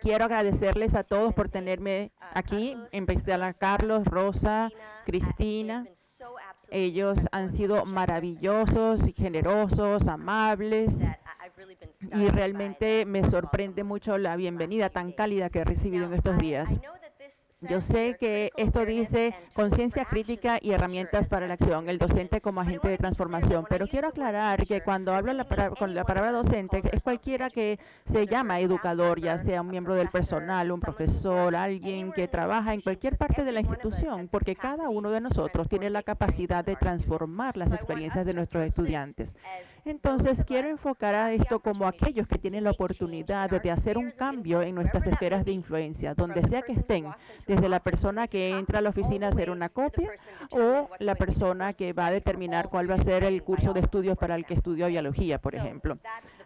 quiero agradecerles a todos por tenerme aquí, en especial a Carlos, Rosa, Cristina. Ellos han sido maravillosos, generosos, amables, y realmente me sorprende mucho la bienvenida tan cálida que he recibido en estos días. Yo sé que esto dice conciencia crítica y herramientas para la acción, el docente como agente de transformación, pero quiero aclarar que cuando hablo con la palabra docente, es cualquiera que se llama educador, ya sea un miembro del personal, un profesor, alguien que trabaja en cualquier parte de la institución, porque cada uno de nosotros tiene la capacidad de transformar las experiencias de nuestros estudiantes. Entonces, quiero enfocar a esto como aquellos que tienen la oportunidad de hacer un cambio en nuestras esferas de influencia, donde sea que estén, desde la persona que entra a la oficina a hacer una copia o la persona que va a determinar cuál va a ser el curso de estudios para el que estudió biología, por ejemplo.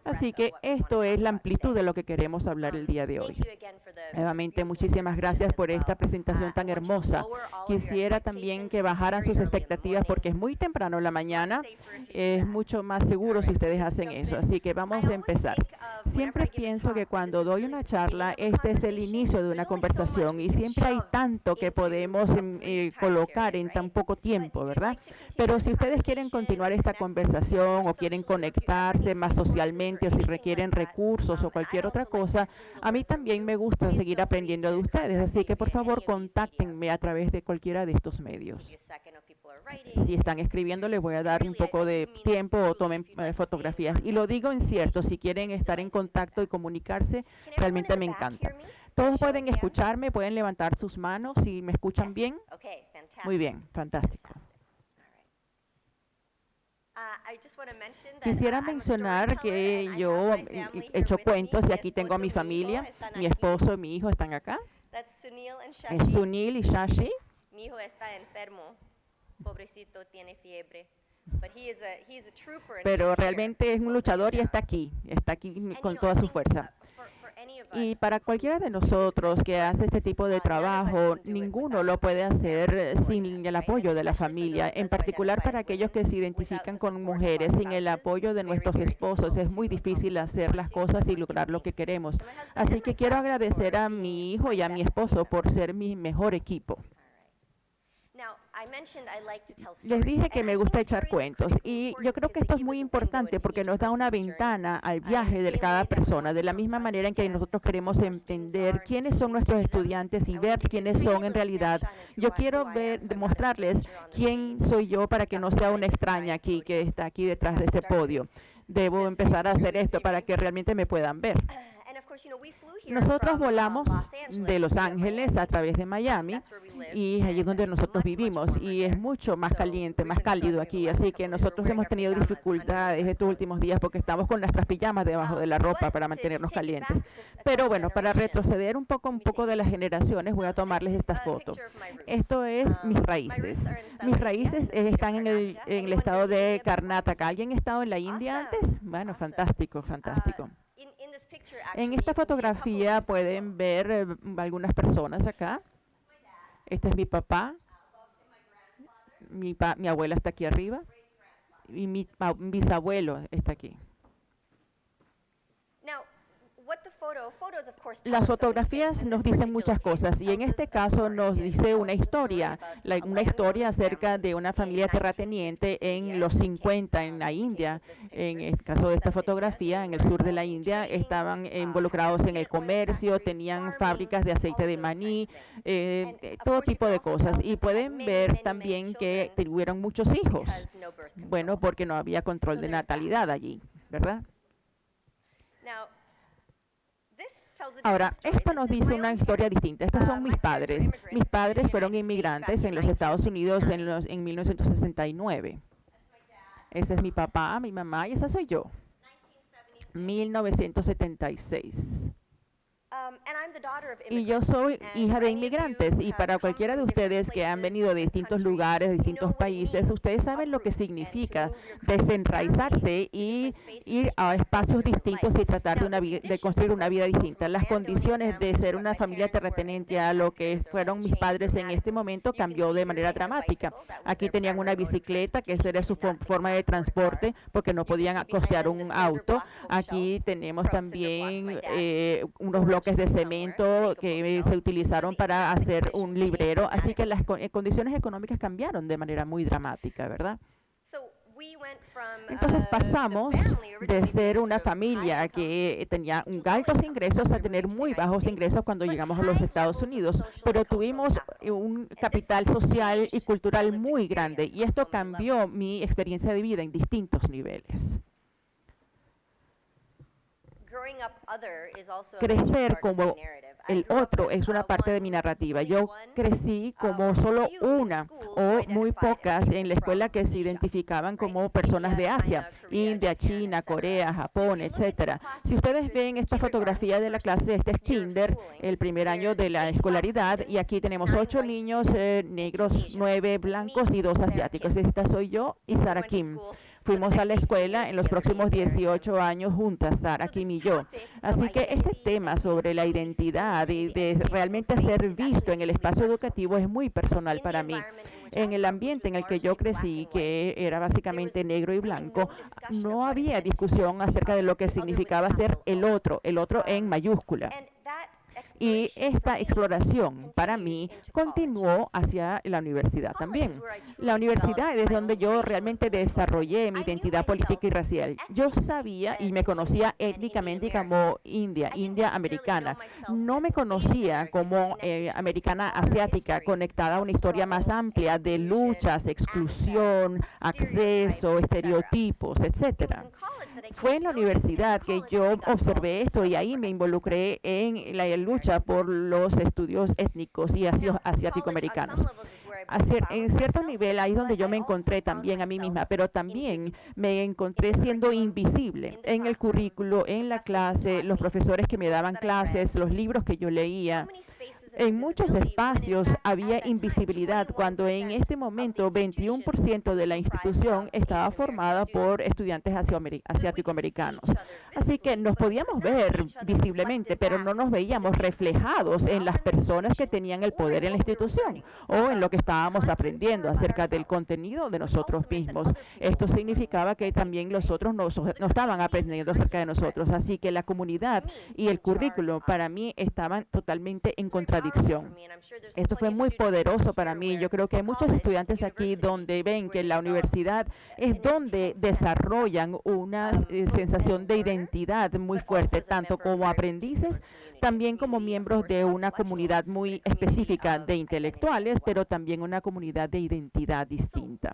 Así que esto es la amplitud de lo que queremos hablar el día de hoy. Nuevamente, muchísimas gracias por esta presentación tan hermosa. Quisiera también que bajaran sus expectativas porque es muy temprano en la mañana. Es mucho más seguro si ustedes hacen eso. Así que vamos a empezar. Siempre pienso que cuando doy una charla, este es el inicio de una conversación y siempre hay tanto que podemos colocar en tan poco tiempo, ¿verdad? Pero si ustedes quieren continuar esta conversación o quieren conectarse más socialmente o si requieren recursos o cualquier otra cosa, a mí también me gusta seguir aprendiendo de ustedes. Así que por favor contáctenme a través de cualquiera de estos medios. Si están escribiendo, les voy a dar un poco de tiempo o tomen fotografías. Y lo digo en cierto, si quieren estar en contacto y comunicarse, realmente me encanta. Todos pueden escucharme, pueden levantar sus manos si me escuchan bien. Muy bien, fantástico. Quisiera mencionar que yo he hecho cuentos y aquí tengo a mi familia, mi esposo y mi hijo están acá. Es Sunil y Shashi. Mi hijo está enfermo, pobrecito, tiene fiebre. Pero realmente es un luchador y está aquí con toda su fuerza. Y para cualquiera de nosotros que hace este tipo de trabajo, ninguno lo puede hacer sin el apoyo de la familia, en particular para aquellos que se identifican con mujeres. Sin el apoyo de nuestros esposos es muy difícil hacer las cosas y lograr lo que queremos. Así que quiero agradecer a mi hijo y a mi esposo por ser mi mejor equipo. Les dije que me gusta echar cuentos y yo creo que esto es muy importante porque nos da una ventana al viaje de cada persona, de la misma manera en que nosotros queremos entender quiénes son nuestros estudiantes y ver quiénes son en realidad. Yo quiero demostrarles quién soy yo para que no sea una extraña aquí que está aquí detrás de ese podio. Debo empezar a hacer esto para que realmente me puedan ver. Nosotros volamos de Los Ángeles a través de Miami y allí es donde nosotros vivimos y es mucho más caliente, más cálido aquí, así que nosotros hemos tenido dificultades estos últimos días porque estamos con nuestras pijamas debajo de la ropa para mantenernos calientes. Pero bueno, para retroceder un poco de las generaciones, voy a tomarles esta foto. Esto es mis raíces. Mis raíces están en el estado de Karnataka. ¿Alguien ha estado en la India antes? Bueno, fantástico, fantástico. En esta fotografía pueden ver algunas personas acá. Este es mi papá. Mi abuela está aquí arriba. Y mi bisabuelo está aquí. Las fotografías nos dicen muchas cosas y en este caso nos dice una historia acerca de una familia terrateniente en los 50 en la India. En el caso de esta fotografía, en el sur de la India, estaban involucrados en el comercio, tenían fábricas de aceite de maní, todo tipo de cosas. Y pueden ver también que tuvieron muchos hijos. Bueno, porque no había control de natalidad allí, ¿verdad? Ahora, esto nos dice una historia distinta. Estos son mis padres. Mis padres fueron inmigrantes en los Estados Unidos en 1969. Ese es mi papá, mi mamá y esa soy yo. 1976. Y yo soy hija de inmigrantes y para cualquiera de ustedes que han venido de distintos lugares, de distintos países, ustedes saben lo que significa desenraizarse y ir a espacios distintos y tratar de construir una vida distinta. Las condiciones de ser una familia terrateniente a lo que fueron mis padres en este momento cambió de manera dramática. Aquí tenían una bicicleta, que esa era su forma de transporte, porque no podían costear un auto. Aquí tenemos también unos bloques bloques de cemento que se utilizaron para hacer un librero. Así que las condiciones económicas cambiaron de manera muy dramática, ¿verdad? Entonces pasamos de ser una familia que tenía altos ingresos a tener muy bajos ingresos cuando llegamos a los Estados Unidos, pero tuvimos un capital social y cultural muy grande y esto cambió mi experiencia de vida en distintos niveles. Crecer como el otro es una parte de mi narrativa. Yo crecí como solo una o muy pocas en la escuela que se identificaban como personas de Asia, India, China, Corea, Japón, etcétera. Si ustedes ven esta fotografía de la clase, este es kinder, el primer año de la escolaridad, y aquí tenemos 8 niños negros, 9 blancos y 2 asiáticos. Esta soy yo y Sarah Kim. Fuimos a la escuela en los próximos 18 años juntas, Sarah Kim y yo. Así que este tema sobre la identidad y de realmente ser visto en el espacio educativo es muy personal para mí. En el ambiente en el que yo crecí, que era básicamente negro y blanco, no había discusión acerca de lo que significaba ser el otro en mayúscula. Y esta exploración para mí continuó hacia la universidad también. La universidad es donde yo realmente desarrollé mi identidad política y racial. Yo sabía y me conocía étnicamente como india americana. No me conocía como americana asiática conectada a una historia más amplia de luchas, exclusión, acceso, estereotipos, etcétera. Fue en la universidad que yo observé esto y ahí me involucré en la lucha por los estudios étnicos y asiático-americanos. En cierto nivel ahí es donde yo me encontré también a mí misma, pero también me encontré siendo invisible en el currículo, en la clase, los profesores que me daban clases, los libros que yo leía. En muchos espacios había invisibilidad cuando en este momento 21% de la institución estaba formada por estudiantes asiático-americanos. Así que nos podíamos ver visiblemente, pero no nos veíamos reflejados en las personas que tenían el poder en la institución o en lo que estábamos aprendiendo acerca del contenido de nosotros mismos. Esto significaba que también los otros no estaban aprendiendo acerca de nosotros. Así que la comunidad y el currículo para mí estaban totalmente en contradicción. Esto fue muy poderoso para mí. Yo creo que hay muchos estudiantes aquí donde ven que la universidad es donde desarrollan una sensación de identidad muy fuerte, tanto como aprendices, también como miembros de una comunidad muy específica de intelectuales, pero también una comunidad de identidad distinta.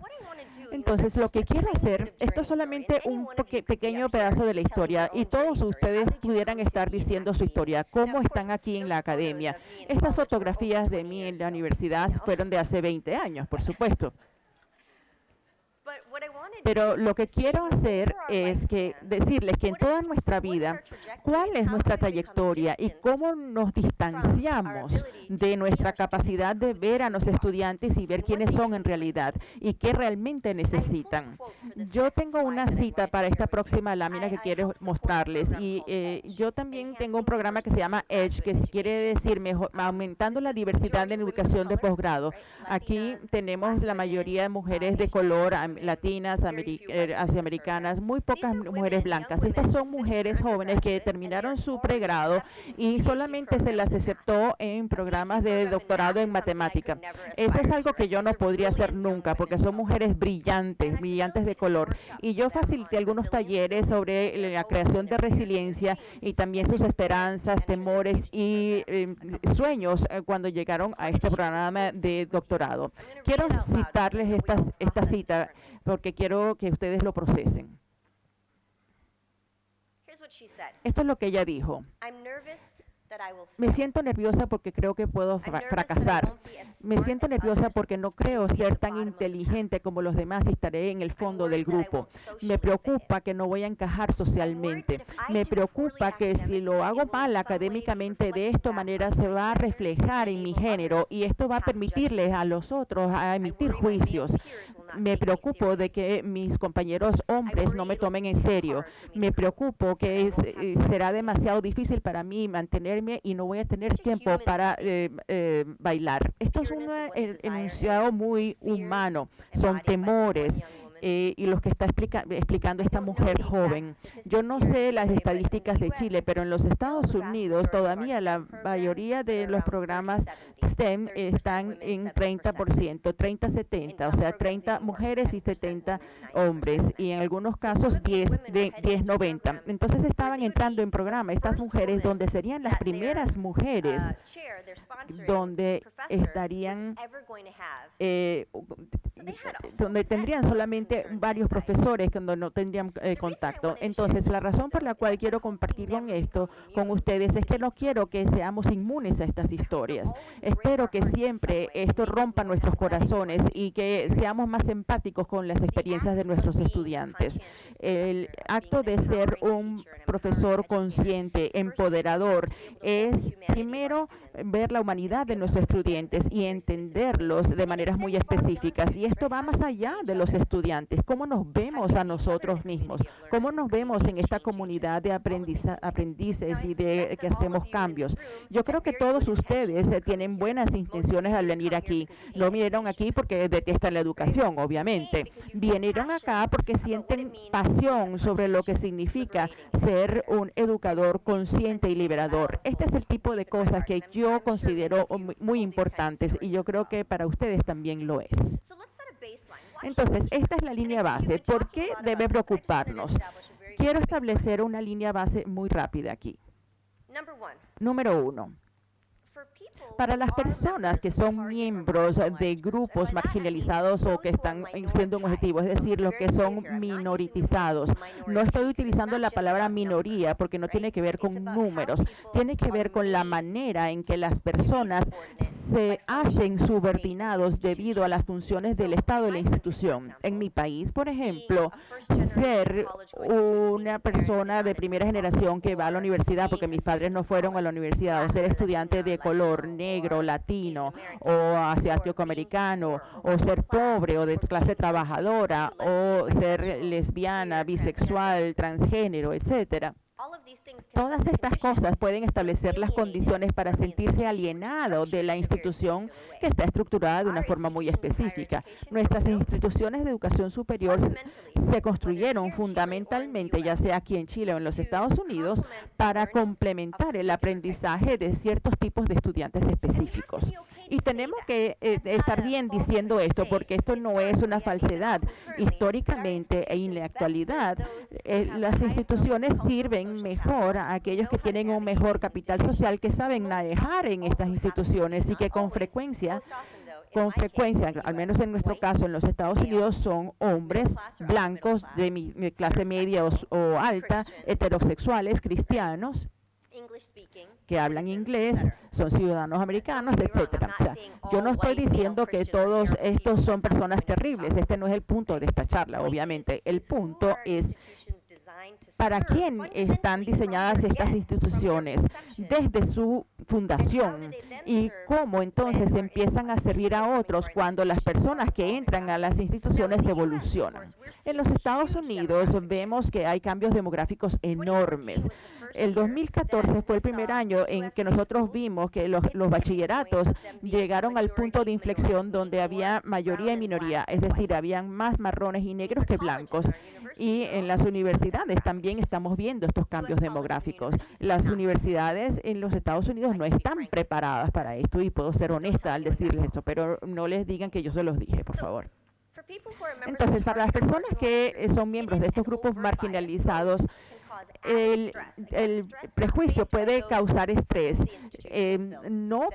Entonces, lo que quiero hacer, esto es solamente un pequeño pedazo de la historia y todos ustedes pudieran estar diciendo su historia, cómo están aquí en la academia. Estas fotografías de mí en la universidad fueron de hace 20 años, por supuesto. Pero lo que quiero hacer es decirles que en toda nuestra vida, cuál es nuestra trayectoria y cómo nos distanciamos de nuestra capacidad de ver a los estudiantes y ver quiénes son en realidad y qué realmente necesitan. Yo tengo una cita para esta próxima lámina que quiero mostrarles y yo también tengo un programa que se llama EDGE, que quiere decir aumentando la diversidad en educación de posgrado. Aquí tenemos la mayoría de mujeres de color, latinas, asiamericanas, muy pocas mujeres blancas. Estas son mujeres jóvenes que terminaron su pregrado y solamente se las aceptó en programas de doctorado en matemática. Esto es algo que yo no podría hacer nunca porque son mujeres brillantes de color. Y yo facilité algunos talleres sobre la creación de resiliencia y también sus esperanzas, temores y sueños cuando llegaron a este programa de doctorado. Quiero citarles esta cita porque quiero que ustedes lo procesen. Esto es lo que ella dijo. Me siento nerviosa porque creo que puedo fracasar. Me siento nerviosa porque no creo ser tan inteligente como los demás y estaré en el fondo del grupo. Me preocupa que no voy a encajar socialmente. Me preocupa que si lo hago mal académicamente de esta manera se va a reflejar en mi género y esto va a permitirles a los otros a emitir juicios. Me preocupo de que mis compañeros hombres no me tomen en serio. Me preocupo que será demasiado difícil para mí mantenerme y no voy a tener tiempo para bailar. Esto es un enunciado muy humano. Son temores y los que está explicando esta mujer joven. Yo no sé las estadísticas de Chile, pero en los Estados Unidos todavía la mayoría de los programas STEM están en 30%, 30-70, o sea, 30 mujeres y 70 hombres, y en algunos casos 10-90. Entonces estaban entrando en programa estas mujeres donde serían las primeras mujeres donde estarían donde tendrían solamente varios profesores cuando no tendrían contacto. Entonces, la razón por la cual quiero compartir con esto con ustedes es que no quiero que seamos inmunes a estas historias. Espero que siempre esto rompa nuestros corazones y que seamos más empáticos con las experiencias de nuestros estudiantes. El acto de ser un profesor consciente, empoderador, es primero ver la humanidad de nuestros estudiantes y entenderlos de maneras muy específicas. Y esto va más allá de los estudiantes. ¿Cómo nos vemos a nosotros mismos? ¿Cómo nos vemos en esta comunidad de aprendices y de que hacemos cambios? Yo creo que todos ustedes tienen buenas intenciones al venir aquí. No vinieron aquí porque detestan la educación, obviamente. Vinieron acá porque sienten pasión sobre lo que significa ser un educador consciente y liberador. Este es el tipo de cosas que yo considero muy importantes y yo creo que para ustedes también lo es. Entonces, esta es la línea base. ¿Por qué debe preocuparnos? Quiero establecer una línea base muy rápida aquí. Número 1. Para las personas que son miembros de grupos marginalizados o que están siendo un objetivo, es decir, los que son minoritizados. No estoy utilizando la palabra minoría porque no tiene que ver con números, tiene que ver con la manera en que las personas se hacen subordinados debido a las funciones del Estado y la institución. En mi país, por ejemplo, ser una persona de primera generación que va a la universidad porque mis padres no fueron a la universidad, o ser estudiante de color, negro, latino o asiático-americano, o ser pobre o de clase trabajadora, o ser lesbiana, bisexual, transgénero, etcétera. Todas estas cosas pueden establecer las condiciones para sentirse alienado de la institución que está estructurada de una forma muy específica. Nuestras instituciones de educación superior se construyeron fundamentalmente, ya sea aquí en Chile o en los Estados Unidos, para complementar el aprendizaje de ciertos tipos de estudiantes específicos. Y tenemos que estar bien diciendo esto, porque esto no es una falsedad. Históricamente e en la actualidad, las instituciones sirven mejor a aquellos que tienen un mejor capital social, que saben navegar en estas instituciones y que con frecuencia, al menos en nuestro caso en los Estados Unidos, son hombres blancos de clase media o alta, heterosexuales, cristianos, que hablan inglés, son ciudadanos americanos, etcétera. O sea, yo no estoy diciendo que todos estos son personas terribles. Este no es el punto de esta charla, obviamente. El punto es para quién están diseñadas estas instituciones desde su fundación y cómo entonces empiezan a servir a otros cuando las personas que entran a las instituciones evolucionan. En los Estados Unidos vemos que hay cambios demográficos enormes. El 2014 fue el primer año en que nosotros vimos que los bachilleratos llegaron al punto de inflexión donde había mayoría y minoría, es decir, habían más marrones y negros que blancos. Y en las universidades también estamos viendo estos cambios demográficos. Las universidades en los Estados Unidos no están preparadas para esto, y puedo ser honesta al decirles esto, pero no les digan que yo se los dije, por favor. Entonces, para las personas que son miembros de estos grupos marginalizados, el prejuicio puede causar estrés, no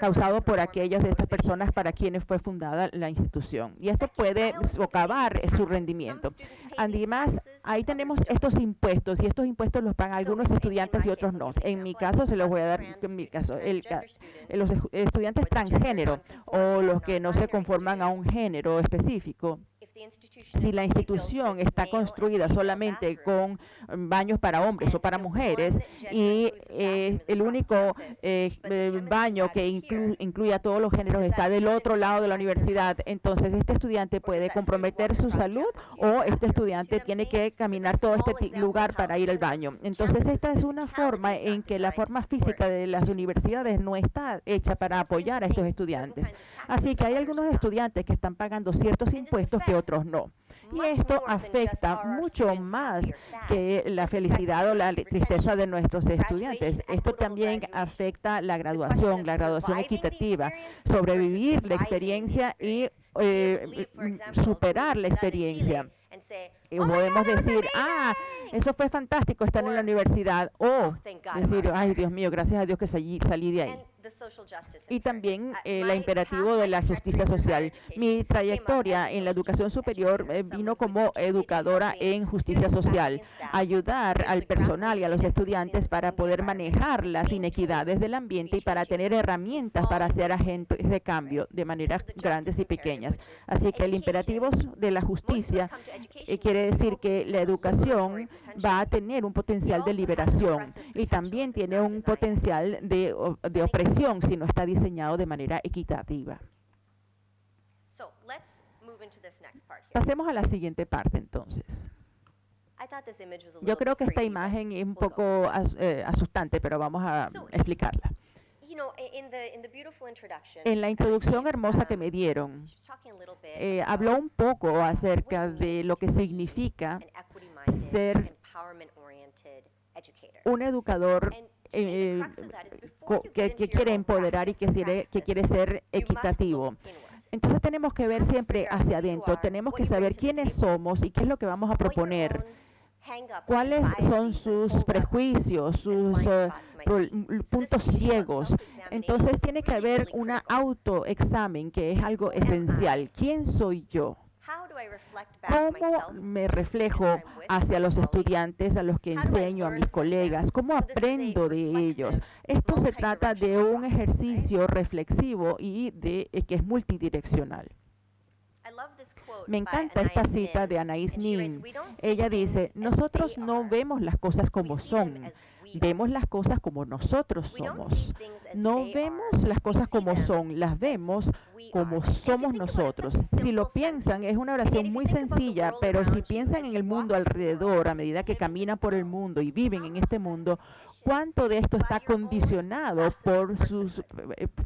causado por aquellas de estas personas para quienes fue fundada la institución. Y esto puede socavar su rendimiento. Además, ahí tenemos estos impuestos, y estos impuestos los pagan algunos estudiantes y otros no. En mi caso, se los voy a dar, en mi caso, los estudiantes transgénero o los que no se conforman a un género específico. Si la institución está construida solamente con baños para hombres o para mujeres y el único baño que incluye a todos los géneros está del otro lado de la universidad, entonces este estudiante puede comprometer su salud, o este estudiante tiene que caminar todo este lugar para ir al baño. Entonces esta es una forma en que la forma física de las universidades no está hecha para apoyar a estos estudiantes. Así que hay algunos estudiantes que están pagando ciertos impuestos que otros no. Y esto afecta mucho más que la felicidad o la tristeza de nuestros estudiantes. Esto también afecta la graduación equitativa, sobrevivir la experiencia y superar la experiencia. Y podemos decir, eso fue fantástico estar en la universidad, o decir, ay, Dios mío, gracias a Dios que salí de ahí. Y también el imperativo de la justicia social. Mi trayectoria en la educación superior vino como educadora en justicia social, ayudar al personal y a los estudiantes para poder manejar las inequidades del ambiente y para tener herramientas para ser agentes de cambio de maneras grandes y pequeñas. Así que el imperativo de la justicia quiere decir que la educación va a tener un potencial de liberación y también tiene un potencial de opresión si no está diseñado de manera equitativa. Pasemos a la siguiente parte entonces. Yo creo que esta imagen es un poco asustante, pero vamos a explicarla. En la introducción hermosa que me dieron, habló un poco acerca de lo que significa ser un educador que quiere empoderar y que quiere ser equitativo. Entonces tenemos que ver siempre hacia adentro, tenemos que saber quiénes somos y qué es lo que vamos a proponer. ¿Cuáles son sus prejuicios, sus puntos ciegos? Entonces tiene que haber un autoexamen que es algo esencial. ¿Quién soy yo? ¿Cómo me reflejo hacia los estudiantes, a los que enseño, a mis colegas? ¿Cómo aprendo de ellos? Esto se trata de un ejercicio reflexivo y que es multidireccional. Me encanta esta cita de Anais Nin. Ella dice, nosotros no vemos las cosas como son, vemos las cosas como nosotros somos. No vemos las cosas como son, las vemos como somos nosotros. Si lo piensan, es una oración muy sencilla, pero si piensan en el mundo alrededor, a medida que caminan por el mundo y viven en este mundo, ¿cuánto de esto está condicionado por su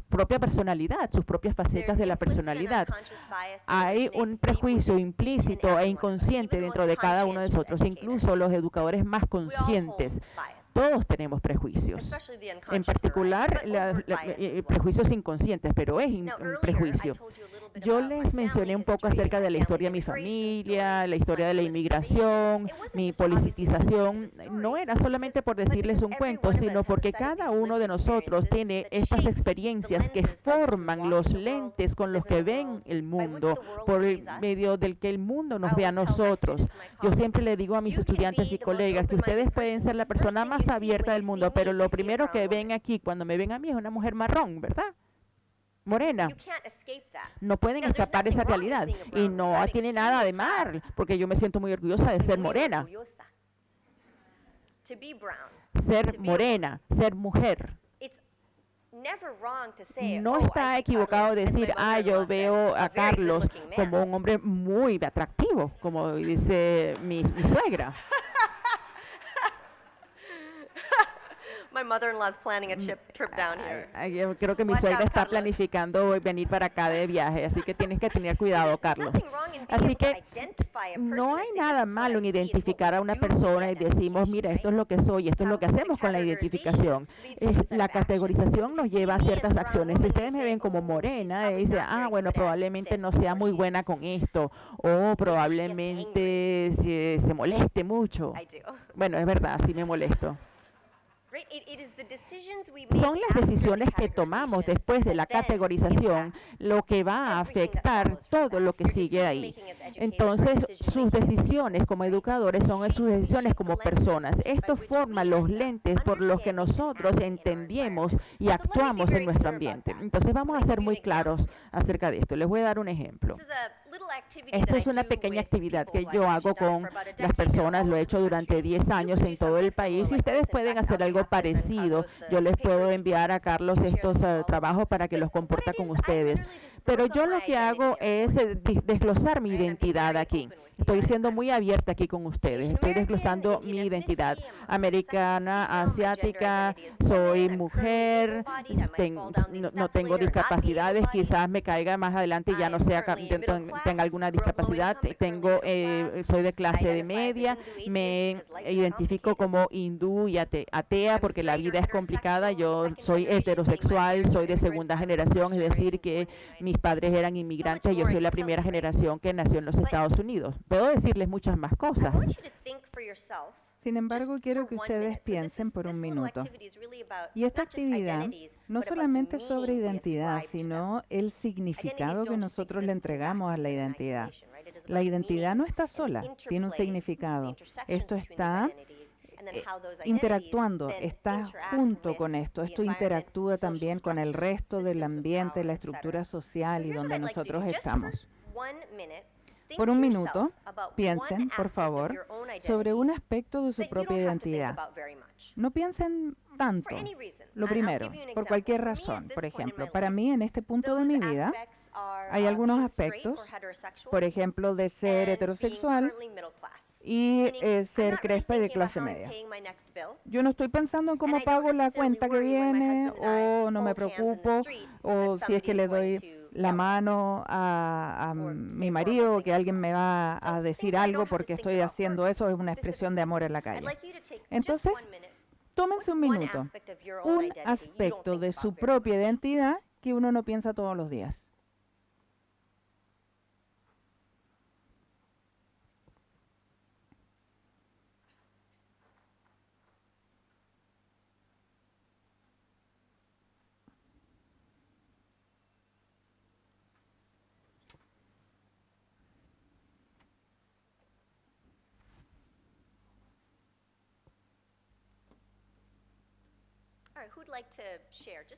propia personalidad, sus propias facetas de la personalidad? Hay un prejuicio implícito e inconsciente dentro de cada uno de nosotros, incluso los educadores más conscientes. Todos tenemos prejuicios, en particular prejuicios inconscientes, pero es un prejuicio. Yo les mencioné un poco acerca de la historia de mi familia, la historia de la inmigración, mi politización. No era solamente por decirles un cuento, sino porque cada uno de nosotros tiene estas experiencias que forman los lentes con los que ven el mundo, por el medio del que el mundo nos ve a nosotros. Yo siempre le digo a mis estudiantes y colegas que ustedes pueden ser la persona más abierta del mundo, pero lo primero que ven aquí cuando me ven a mí es una mujer marrón, ¿verdad? Morena. No pueden escapar de esa realidad. Y no tiene nada de mal, porque yo me siento muy orgullosa de ser morena. Ser morena, ser mujer. No está equivocado decir, yo veo a Carlos como un hombre muy atractivo, como dice mi suegra. My mother-in-law is planning a trip down here. Yo creo que mi suegra está planificando venir para acá de viaje, así que tienes que tener cuidado, Carlos. Así que no hay nada malo en identificar a una persona y decimos, mira, esto es lo que soy, esto es lo que hacemos con la identificación. La categorización nos lleva a ciertas acciones. Si ustedes me ven como morena, dicen, bueno, probablemente no sea muy buena con esto, o probablemente se moleste mucho. Bueno, es verdad, sí me molesto. Son las decisiones que tomamos después de la categorización lo que va a afectar todo lo que sigue ahí. Entonces, sus decisiones como educadores son sus decisiones como personas. Esto forma los lentes por los que nosotros entendemos y actuamos en nuestro ambiente. Entonces, vamos a ser muy claros acerca de esto. Les voy a dar un ejemplo. Esto es una pequeña actividad que yo hago con las personas, lo he hecho durante 10 años en todo el país y ustedes pueden hacer algo parecido. Yo les puedo enviar a Carlos estos trabajos para que los comparta con ustedes. Pero yo lo que hago es desglosar mi identidad aquí. Estoy siendo muy abierta aquí con ustedes. Estoy desglosando mi identidad americana, asiática, soy mujer, no tengo discapacidades, quizás me caiga más adelante y ya no sea, tenga alguna discapacidad. Soy de clase de media, me identifico como hindú y atea porque la vida es complicada. Yo soy heterosexual, soy de segunda generación, es decir, que mis padres eran inmigrantes y yo soy la primera generación que nació en los Estados Unidos. Puedo decirles muchas más cosas. Sin embargo, quiero que ustedes piensen por un minuto. Y esta actividad no solamente es sobre identidad, sino el significado que nosotros le entregamos a la identidad. La identidad no está sola, tiene un significado. Esto está interactuando, está junto con esto. Esto interactúa también con el resto del ambiente, la estructura social y donde nosotros estamos. Por un minuto, piensen, por favor, sobre un aspecto de su propia identidad. No piensen tanto. Lo primero, por cualquier razón. Por ejemplo, para mí, en este punto de mi vida, hay algunos aspectos, por ejemplo, de ser heterosexual y ser crespa y de clase media. Yo no estoy pensando en cómo pago la cuenta que viene, o no me preocupo, o si es que le doy la mano a mi marido, o que alguien me va a decir algo porque estoy haciendo eso, es una expresión de amor en la calle. Entonces, tómense un minuto, un aspecto de su propia identidad que uno no piensa todos los días.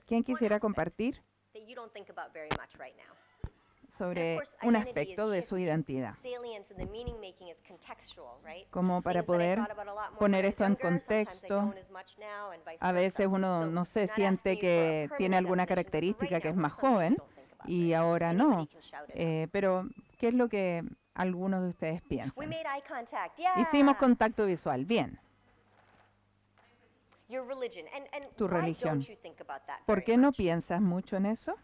¿Quién quisiera compartir sobre un aspecto de su identidad? Como para poder poner esto en contexto, a veces uno, no sé, siente que tiene alguna característica que es más joven y ahora no. Pero, ¿qué es lo que algunos de ustedes piensan? Hicimos contacto visual, bien. Tu religión. ¿Por qué no piensas mucho en eso?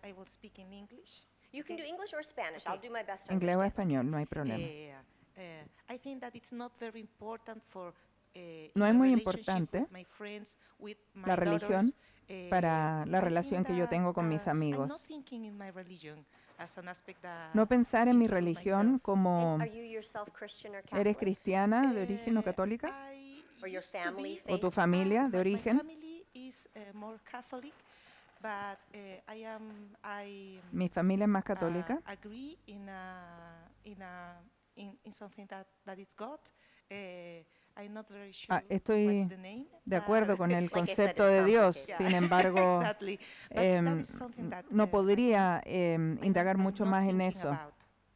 I will speak in English. You can do English or Spanish. I'll do my best to Inglés o understand. español, no hay problema. I think that it's not very important for No es my muy relationship importante with my friends, with my la religión daughters, para la I relación think que yo that, tengo con mis I'm amigos. not thinking in my religion as an aspect that No pensar en mi introduce religión myself. como And are you yourself Christian or Catholic? eres cristiana de origen o católica I Or your used to family be, o tu faith? familia de my origen. family is more Catholic, but Mi familia es más católica. agree in something that is God. I'm not very sure Estoy what's the name, de acuerdo con el Like I said, concepto it's de Dios, complicated. sin embargo, exactly. But that em, is something that, no I podría think indagar I'm mucho not más en thinking eso. about.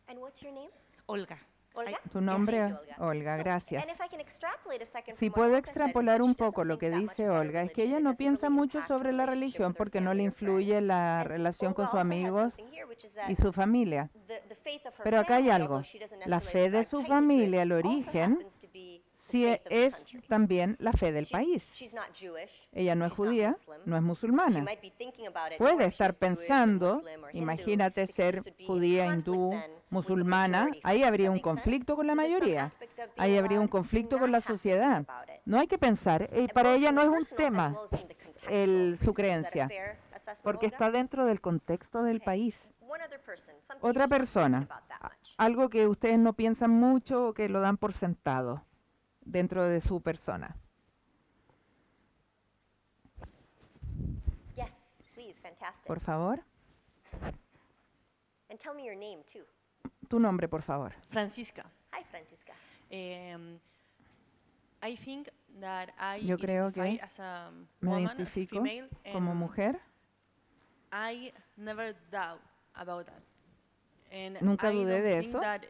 And what's your name? Olga. Olga? Tu nombre, Thank you, Olga. Olga, gracias. And if I can extrapolate a second Si from what puedo Olga said, extrapolar she un doesn't poco lo think que that much dice about her Olga, es que religion. ella It no doesn't piensa really mucho impact her sobre la relationship religión with her porque no le family or friends. influye la And relación con Olga sus also has amigos something here, which is that y su familia. the faith of her Pero acá hay family, algo. although she doesn't La necessarily fe de subscribe su tightly to it, familia, el also origen, happens to be the sí faith of the es country. también la fe del país. She's not Jewish. Ella no es she's not judía, Muslim. no es She musulmana. might be thinking about it more Puede if estar she's Jewish or pensando, Muslim or Hindu, imagínate because ser this would be in judía, conflict hindú, then with the musulmana, majority ahí faith. habría Does un that make sense? conflicto con la So there's some mayoría, aspect of being ahí habría un allowed to conflicto con not la have to think sociedad. about it. No hay que pensar, And para both ella from no the es un personal as tema well as from the contextual reason. su Is that a creencia, fair assessment, porque Olga? está dentro del contexto del Okay. país. One other person, something Otra you're just not persona, thinking about that much. algo que ustedes no piensan mucho o que lo dan por sentado dentro de su persona. Yes, please, fantastic. Por favor, And tell me your name too. tu nombre, por favor. Francisca. Hi, Francisca. I think that I Yo creo identify que as a Me woman, as a identifico female, como and mujer. I never doubt about that. And Nunca I dudé don't de think eso. that,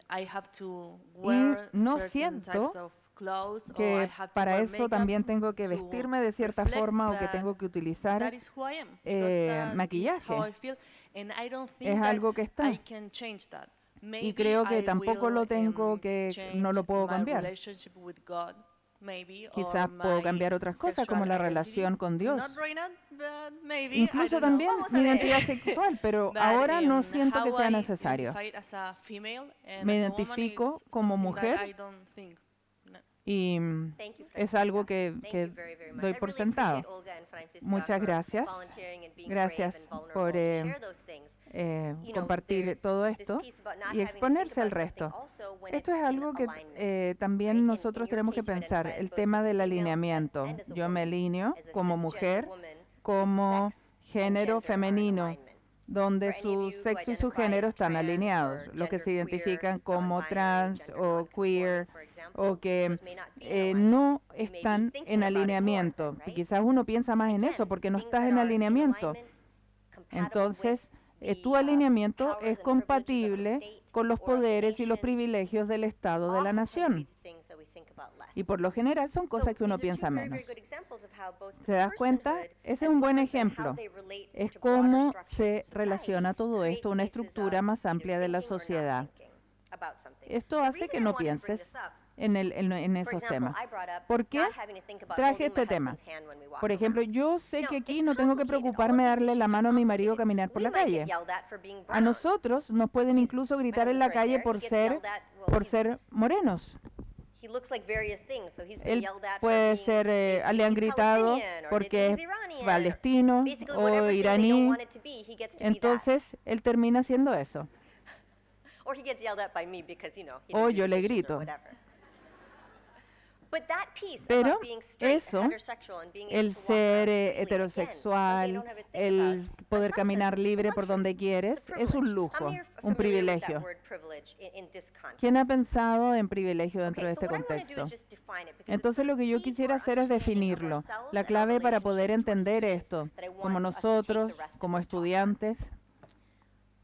I have to wear no certain siento types of clothes, or I que have to para wear eso makeup también tengo que to vestirme de cierta reflect forma o que that tengo que utilizar that is who I am, because that is how maquillaje. I feel, and I don't think Es that algo que está. I can change that. Y Maybe creo que I tampoco will lo tengo, que no change lo puedo my cambiar. relationship with God, maybe, Quizás or puedo my cambiar otras cosas, como sexual la identity. relación con Dios. Not right now, but maybe, I Incluso don't know. también Vamos a mi ver. identidad sexual, pero But, ahora no siento que how sea I necesario. identify as a female and Me as a woman, identifico it's como something that mujer I don't think. No. Y Thank you, es algo Francisca. que Thank you very, very much. doy I por really sentado. appreciate Olga and Francisca Muchas for gracias. volunteering and being Gracias brave and vulnerable por to share those things. You know, compartir there's todo this esto piece about not y having to think exponerse al about something resto. also when Esto it's es in algo que alignment, también right? nosotros In your tenemos que case, you pensar, identify as el both tema as a del female alineamiento. and as a Yo me woman, alineo as a como cisgender mujer, woman whose como sex and género gender are in femenino, alignment. donde For any of su you who sexo y su identify género as están trans alineados, or los que se genderqueer, identifican como non-binary, trans gender o queer, non-conforming, for example, o que those may not be in alignment. no You may be están thinking en about it more alineamiento. then, Y right? quizás uno piensa más en Again, eso porque no things estás that en are in alineamiento. alignment, compatible Entonces, with tu the, alineamiento powers es and privileges of the compatible state con los or of the poderes y los nation privilegios del Estado de la often tend to be nación. the things that we think about less. Y por lo general son So cosas que uno these are two piensa very, menos. very good examples of how both ¿Se das cuenta? personhood Ese es as un buen well as then how ejemplo. they relate Es to broader cómo structures se in society relaciona todo create esto, una places estructura of más either amplia de la thinking or not sociedad. thinking about something. Esto The hace reason que I no wanted to bring pienses this up, en for esos example, temas. I brought up ¿Por qué not having to think about traje holding este my tema? husband's hand when we walk Por ejemplo, around. yo sé No, que aquí it's no tengo que complicated. All preocuparme of de these darle la issues are mano a mi marido complicated. caminar por We la might get calle. yelled at for being A brown. nosotros nos pueden incluso gritar en la husband's right calle there. por He gets yelled at. Well, he's- ser morenos. He looks like various things, so he's been Él yelled at for puede being, ser, le han he's gritado Palestinian, or porque he's es Iranian, or palestino basically o whatever thing they don't iraní. want it to be, he gets to be that. Entonces, él termina haciendo eso. Or he gets yelled at by me because, you know, he O didn't do yo the le dishes or grito. whatever. But that piece Pero about being straight, eso, heterosexual, and being able el to walk ser around freely, again, heterosexual, something I don't have to think el about. poder In some caminar sense, it's a libre por luxury. donde It's quieres, a es un privilege. How lujo, many are un familiar with that privilegio. word privilege in this context? ¿Quién ha pensado en privilegio dentro Okay, de so este what I wanna do contexto? is just define it, because it's Entonces sort lo of que yo key to quisiera our hacer es understanding of definirlo. ourselves La and our clave para poder relationships to our entender students esto, that I want como us to take nosotros, the rest of como this talk on. estudiantes,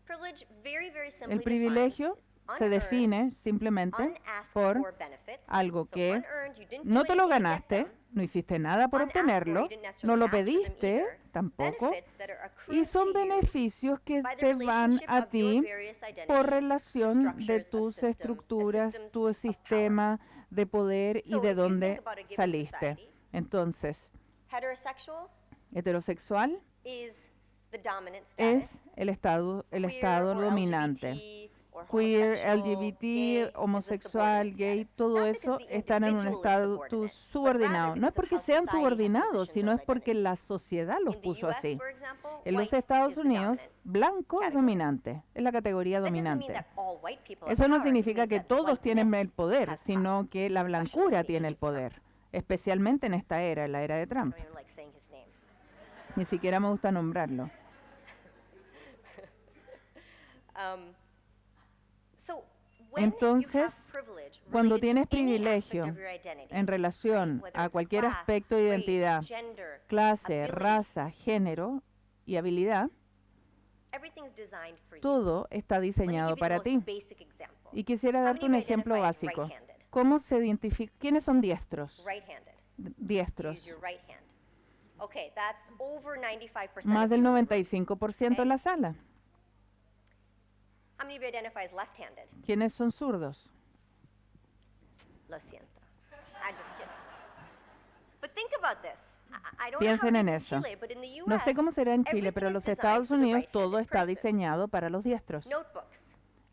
Privilege, very, very simply el defined, privilegio is se unearned, define simplemente unasked por for benefits. algo So que unearned, you didn't no do te lo anything to get ganaste, them. no hiciste nada por Unasked for, obtenerlo, you didn't no necessarily lo ask for them pediste either. tampoco, Benefits that are accrued y son to you beneficios que by the te van relationship a of your ti various identities por to relación de structures of tus system, estructuras, systems tu of power. sistema de poder y So de if you dónde think about a given saliste. society, Entonces, heterosexual heterosexual is the dominant es status. el estado Queer or dominante. LGBT or Queer, homosexual, LGBT, gay is the homosexual, subordinate gay, status. todo Not eso because the están en un individual is estatus subordinate, but subordinado. rather No es because of porque how sean society has subordinados, positioned sino es those porque identities. la sociedad los In the puso US, así. for example, En los white Estados is the Unidos, dominant blanco es category. dominante, es la categoría That doesn't mean dominante. that all white people have Eso no power. It significa means que that todos tienen el whiteness poder, has sino power, que la especially in blancura the tiene age el of Trump. poder, especialmente en esta era, la era de I Trump. don't even like saying his name. Ni siquiera me gusta nombrarlo. So when you Entonces, have privilege cuando related to tienes any aspect privilegio of your identity, en relación right, whether a it's cualquier class, aspecto de race, identidad, gender, clase, ability, raza, género y habilidad, everything's designed for you. todo está Let me diseñado give you the para most ti. basic example. Y quisiera How darte many un of you ejemplo identify as básico. right-handed? ¿Cómo se identifica? ¿Quiénes son diestros? Right-handed. You Diestros. use your right hand. Okay, that's over 95% Más of del you in the room. 95% en la sala. How many of you identify as left-handed? ¿Quiénes son zurdos? Lo siento. I'm just kidding. But think about this. I don't know how Piensen it en is in eso. Chile, but in the US, No sé cómo será en Chile, everything pero en is los designed Estados for the Unidos todo right-handed está person. diseñado para los diestros. Notebooks,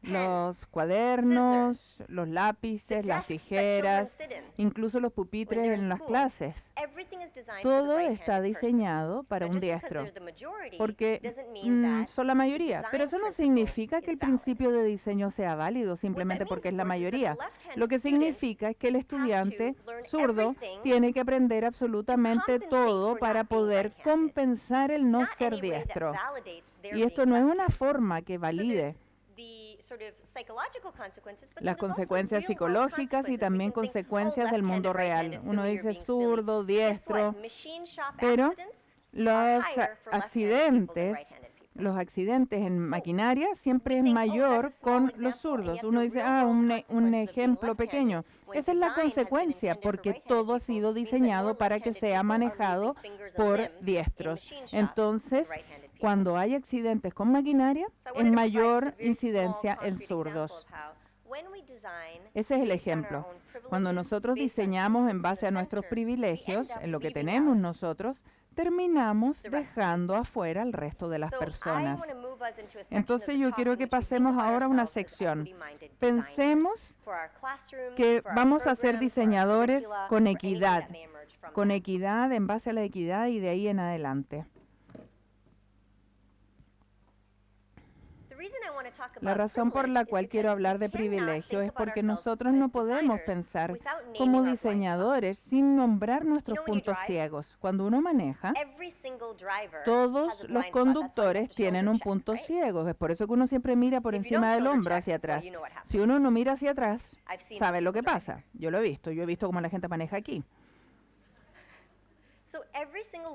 Los pens, cuadernos, los the lápices, las desks that children tijeras, sit in incluso los when pupitres they're in en las school. clases. Everything is designed for the Todo está right-handed person. diseñado para Now, un just because diestro, they're the majority porque doesn't mean that son la the mayoría. design Pero eso no principle significa que is el valid. principio de diseño sea válido What that simplemente means, porque of es la course, is that the mayoría. left-handed Lo que student significa es que el estudiante learn zurdo everything tiene que aprender absolutamente compensate todo for para not being poder right-handed. compensar el no Not ser any way that diestro. validates their Y esto being no es left-handed. una forma que So valide there's the sort of psychological consequences, but las then there's also consecuencias real-world psicológicas y consequences. We también can think, consecuencias oh, del mundo left-handed, real. right-handed, Uno so you're dice being silly. zurdo, Guess what? diestro, Machine shop pero accidents are los higher for left-handed people than accidentes right-handed people. los accidentes en maquinaria siempre es mayor con los zurdos. Uno dice, un ejemplo pequeño. Esa es la consecuencia, porque todo ha sido diseñado para que sea manejado por diestros. Entonces, cuando hay accidentes con maquinaria, es mayor incidencia en zurdos. Ese es el ejemplo. Cuando nosotros diseñamos en base a nuestros privilegios, en lo que tenemos nosotros, terminamos dejando afuera al resto de las personas. Entonces yo quiero que pasemos ahora a una sección. Pensemos que vamos a ser diseñadores con equidad en base a la equidad y de ahí en adelante. La razón por la cual quiero hablar de privilegio es porque nosotros no podemos pensar como diseñadores sin nombrar nuestros puntos ciegos. Cuando uno maneja, todos los conductores tienen un punto ciego. Es por eso que uno siempre mira por encima del hombro hacia atrás. Si uno no mira hacia atrás, sabe lo que pasa. Yo lo he visto cómo la gente maneja aquí.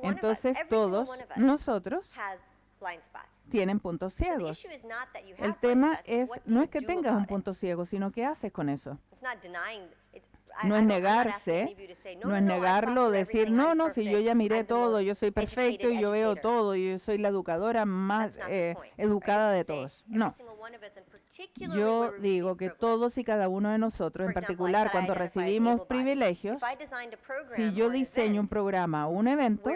Entonces todos nosotros tienen puntos ciegos. El tema no es que tengas un punto ciego, sino qué haces con eso. No es negarse, no es negarlo, decir, no, si yo ya miré todo, yo soy perfecto y yo veo todo, y yo soy la educadora más educada de todos. No. Yo digo que todos y cada uno de nosotros, en particular cuando recibimos privilegios, si yo diseño un programa o un evento,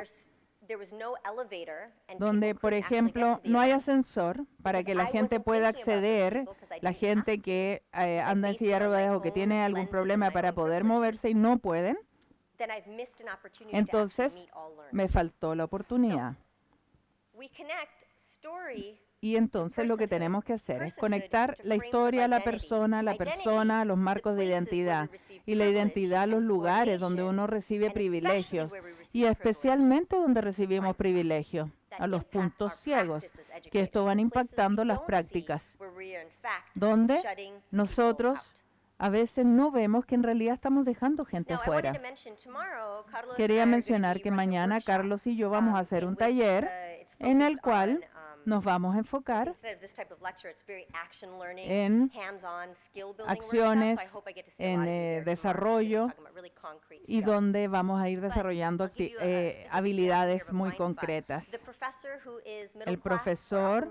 donde, por ejemplo, no hay ascensor para que la gente pueda acceder, la gente que anda en silla de ruedas o que tiene algún problema para poder moverse y no pueden, entonces me faltó la oportunidad. Y entonces lo que tenemos que hacer es conectar la historia a la persona a los marcos de identidad, y la identidad a los lugares donde uno recibe privilegios, y especialmente donde recibimos privilegios, a los puntos ciegos, que esto van impactando las prácticas, donde nosotros a veces no vemos que en realidad estamos dejando gente afuera. Quería mencionar que mañana Carlos y yo vamos a hacer un taller en el cual nos vamos a enfocar en acciones, en desarrollo, y donde vamos a ir desarrollando habilidades muy concretas. El profesor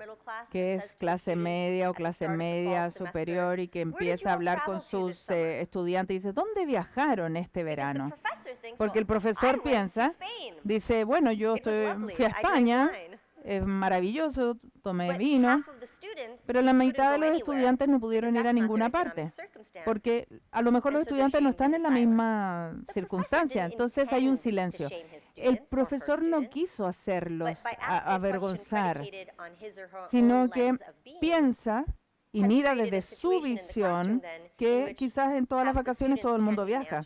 que es clase media o clase media superior y que empieza a hablar con sus estudiantes y dice, ¿dónde viajaron este verano? Porque el profesor piensa, dice, bueno, fui a España, es maravilloso, tomé vino, pero la mitad de los estudiantes no pudieron ir a ninguna parte, porque a lo mejor los estudiantes no están en la misma circunstancia, entonces hay un silencio. El profesor no quiso hacerlos avergonzar, sino que piensa y mira desde su visión que quizás en todas las vacaciones todo el mundo viaja,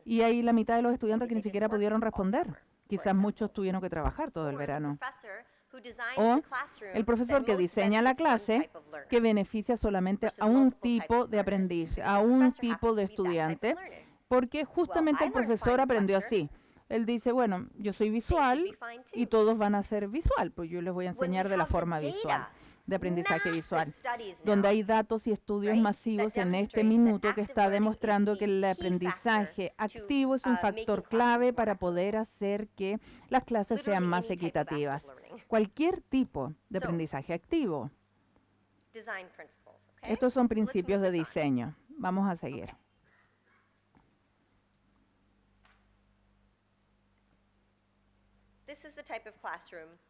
y hay la mitad de los estudiantes que ni siquiera pudieron responder. Quizás muchos tuvieron que trabajar todo el verano. O el profesor que diseña la clase que beneficia solamente a un tipo de aprendiz, a un tipo de estudiante, porque justamente el profesor aprendió así. Él dice, bueno, yo soy visual y todos van a ser visual, pues yo les voy a enseñar de la forma visual, de aprendizaje visual, donde hay datos y estudios masivos en este minuto que está demostrando que el aprendizaje activo es un factor clave para poder hacer que las clases sean más equitativas. Cualquier tipo de aprendizaje activo. Estos son principios de diseño. Vamos a seguir.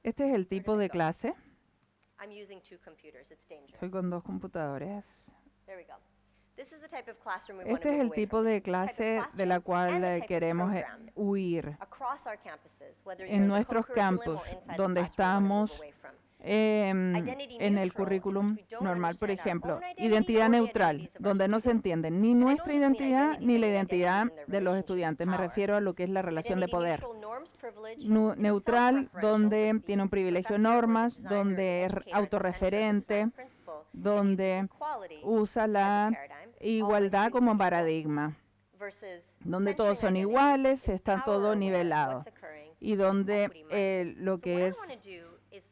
Este es el tipo de clase. Estoy con dos computadores. Este es el tipo de clase de la cual queremos huir en nuestros campus, donde estamos en el currículum normal, por ejemplo, identidad neutral, donde no se entiende ni nuestra identidad ni la identidad de los estudiantes. Me refiero a lo que es la relación de poder. Neutral, donde tiene un privilegio de normas, donde es autorreferente, donde usa la igualdad como paradigma, donde todos son iguales, está todo nivelado, y donde lo que es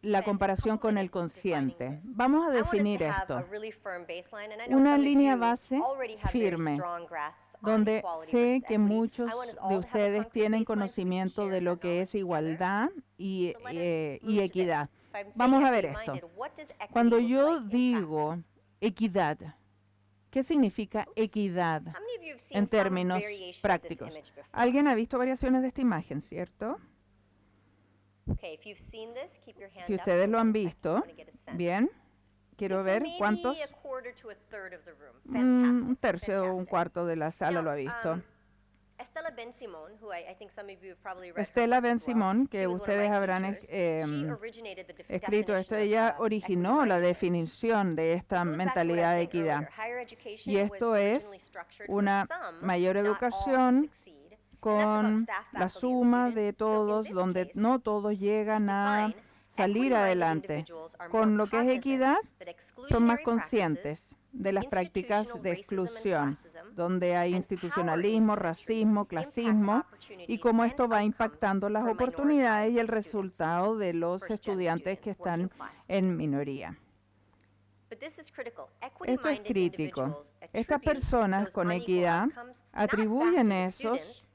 la comparación con el consciente. Vamos a I want us definir to have esto. a really firm baseline, and I know Una some of línea you base already have very firme, strong grasps on donde equality sé versus que equity. muchos I want us de all to have a ustedes concrete tienen baseline so we can conocimiento share de lo that que es knowledge together. igualdad y, So let us y move to this. equidad. If I'm saying Vamos a ver esto. equity-minded, what does equity Cuando look yo like in digo practice? equidad, ¿qué significa equidad How many of you have seen en some términos variation of this prácticos? image before? ¿Alguien ha visto variaciones de esta imagen, cierto? Okay, if you've seen this, keep your hand Si up ustedes for lo 1 han second. I visto, wanna get a sense. bien, quiero Okay, so ver maybe cuántos. a quarter to a third of the room. Un Fantastic, tercio o un fantastic. cuarto de la sala Now, lo ha visto. Estela Ben Simon, who I think some of you have probably read her Estela work Ben as well. Simon, She que was one of ustedes my habrán teachers. She originated the escrito esto, definition of, ella equity originó la mindedness. definición de esta It goes back to what I was mentalidad de saying equidad. earlier. Higher education Y was esto es originally structured for una some, mayor not all, to educación succeed. And that's about con staff, la faculty, and suma de students. So in todos, this donde case, no todos llegan a define, salir equity-minded adelante. individuals are Con more lo que es cognizant equidad, that son más exclusionary conscientes practices, de las prácticas institutional de racism and exclusión, classism, donde hay and institucionalismo, power racismo, asymmetries clasismo, impact y opportunities cómo and esto va outcomes impactando las for oportunidades y el minoritized students, resultado de los first-gen estudiantes que students, working están class en students. minoría. But this is critical. Esto es Equity-minded crítico. individuals Estas attribute personas those con unequal equidad outcomes not back atribuyen to the esos student,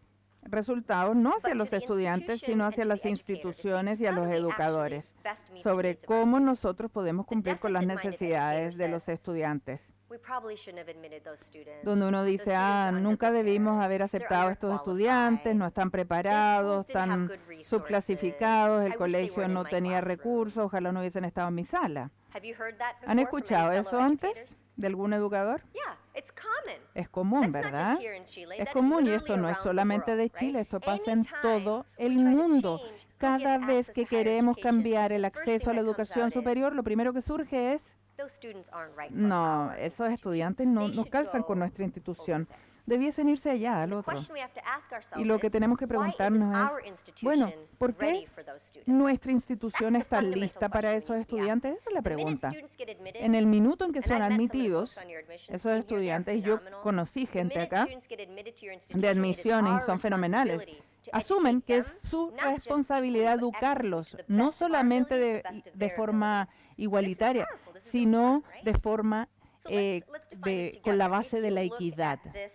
resultados no hacia but los to the estudiantes, institution sino and hacia to las the educator to see instituciones y a how do los we actually educadores, best meet the sobre needs of our cómo students. nosotros podemos cumplir con las deficit-minded necesidades educator de los says, estudiantes. We probably shouldn't have admitted those students. Donde uno Those dice, students are nunca debimos underprepared, haber they're aceptado a estos estudiantes, no están Their preparados, schools didn't have están good resources. subclasificados, I el wish they colegio weren't in no my tenía classroom. recursos, ojalá no hubiesen estado en mi sala. Have you heard that ¿Han before from any escuchado fellow eso antes educators? de algún educador? Yeah, it's common. Es común, That's not ¿verdad? just here in Chile, Es that is común y literally esto no es around the solamente de world, Chile, right? esto pasa en Anytime todo we el try to mundo. change who Cada gets vez access que to higher queremos education, cambiar el the first acceso a thing la that comes educación out is, superior, lo primero que surge es, those students aren't right for no, our esos institution. estudiantes no They should calzan go con nuestra over institución. there. Debiesen irse allá, al The otro. question we have to ask Y ourselves lo que is, tenemos que why isn't preguntarnos our es, institution bueno, ¿por ready qué for those students? nuestra institución That's the está fundamental lista para question we esos need to be asking. estudiantes? Esa es la The minute pregunta. students get admitted, En el minuto en que and son I've met some of the admitidos, folks on your admissions esos team here, they're estudiantes, yo phenomenal. conocí The gente minute acá students get admitted to your de institution, it is admisiones y our son fenomenales, responsibility to asumen que es educate them, su not just responsabilidad equally, but educarlos, equitably, to the no best of our solamente abilities, the best of de their forma abilities. igualitaria, powerful, this is sino important, right? de forma So let's define this con la together. base If de you la look equidad. at this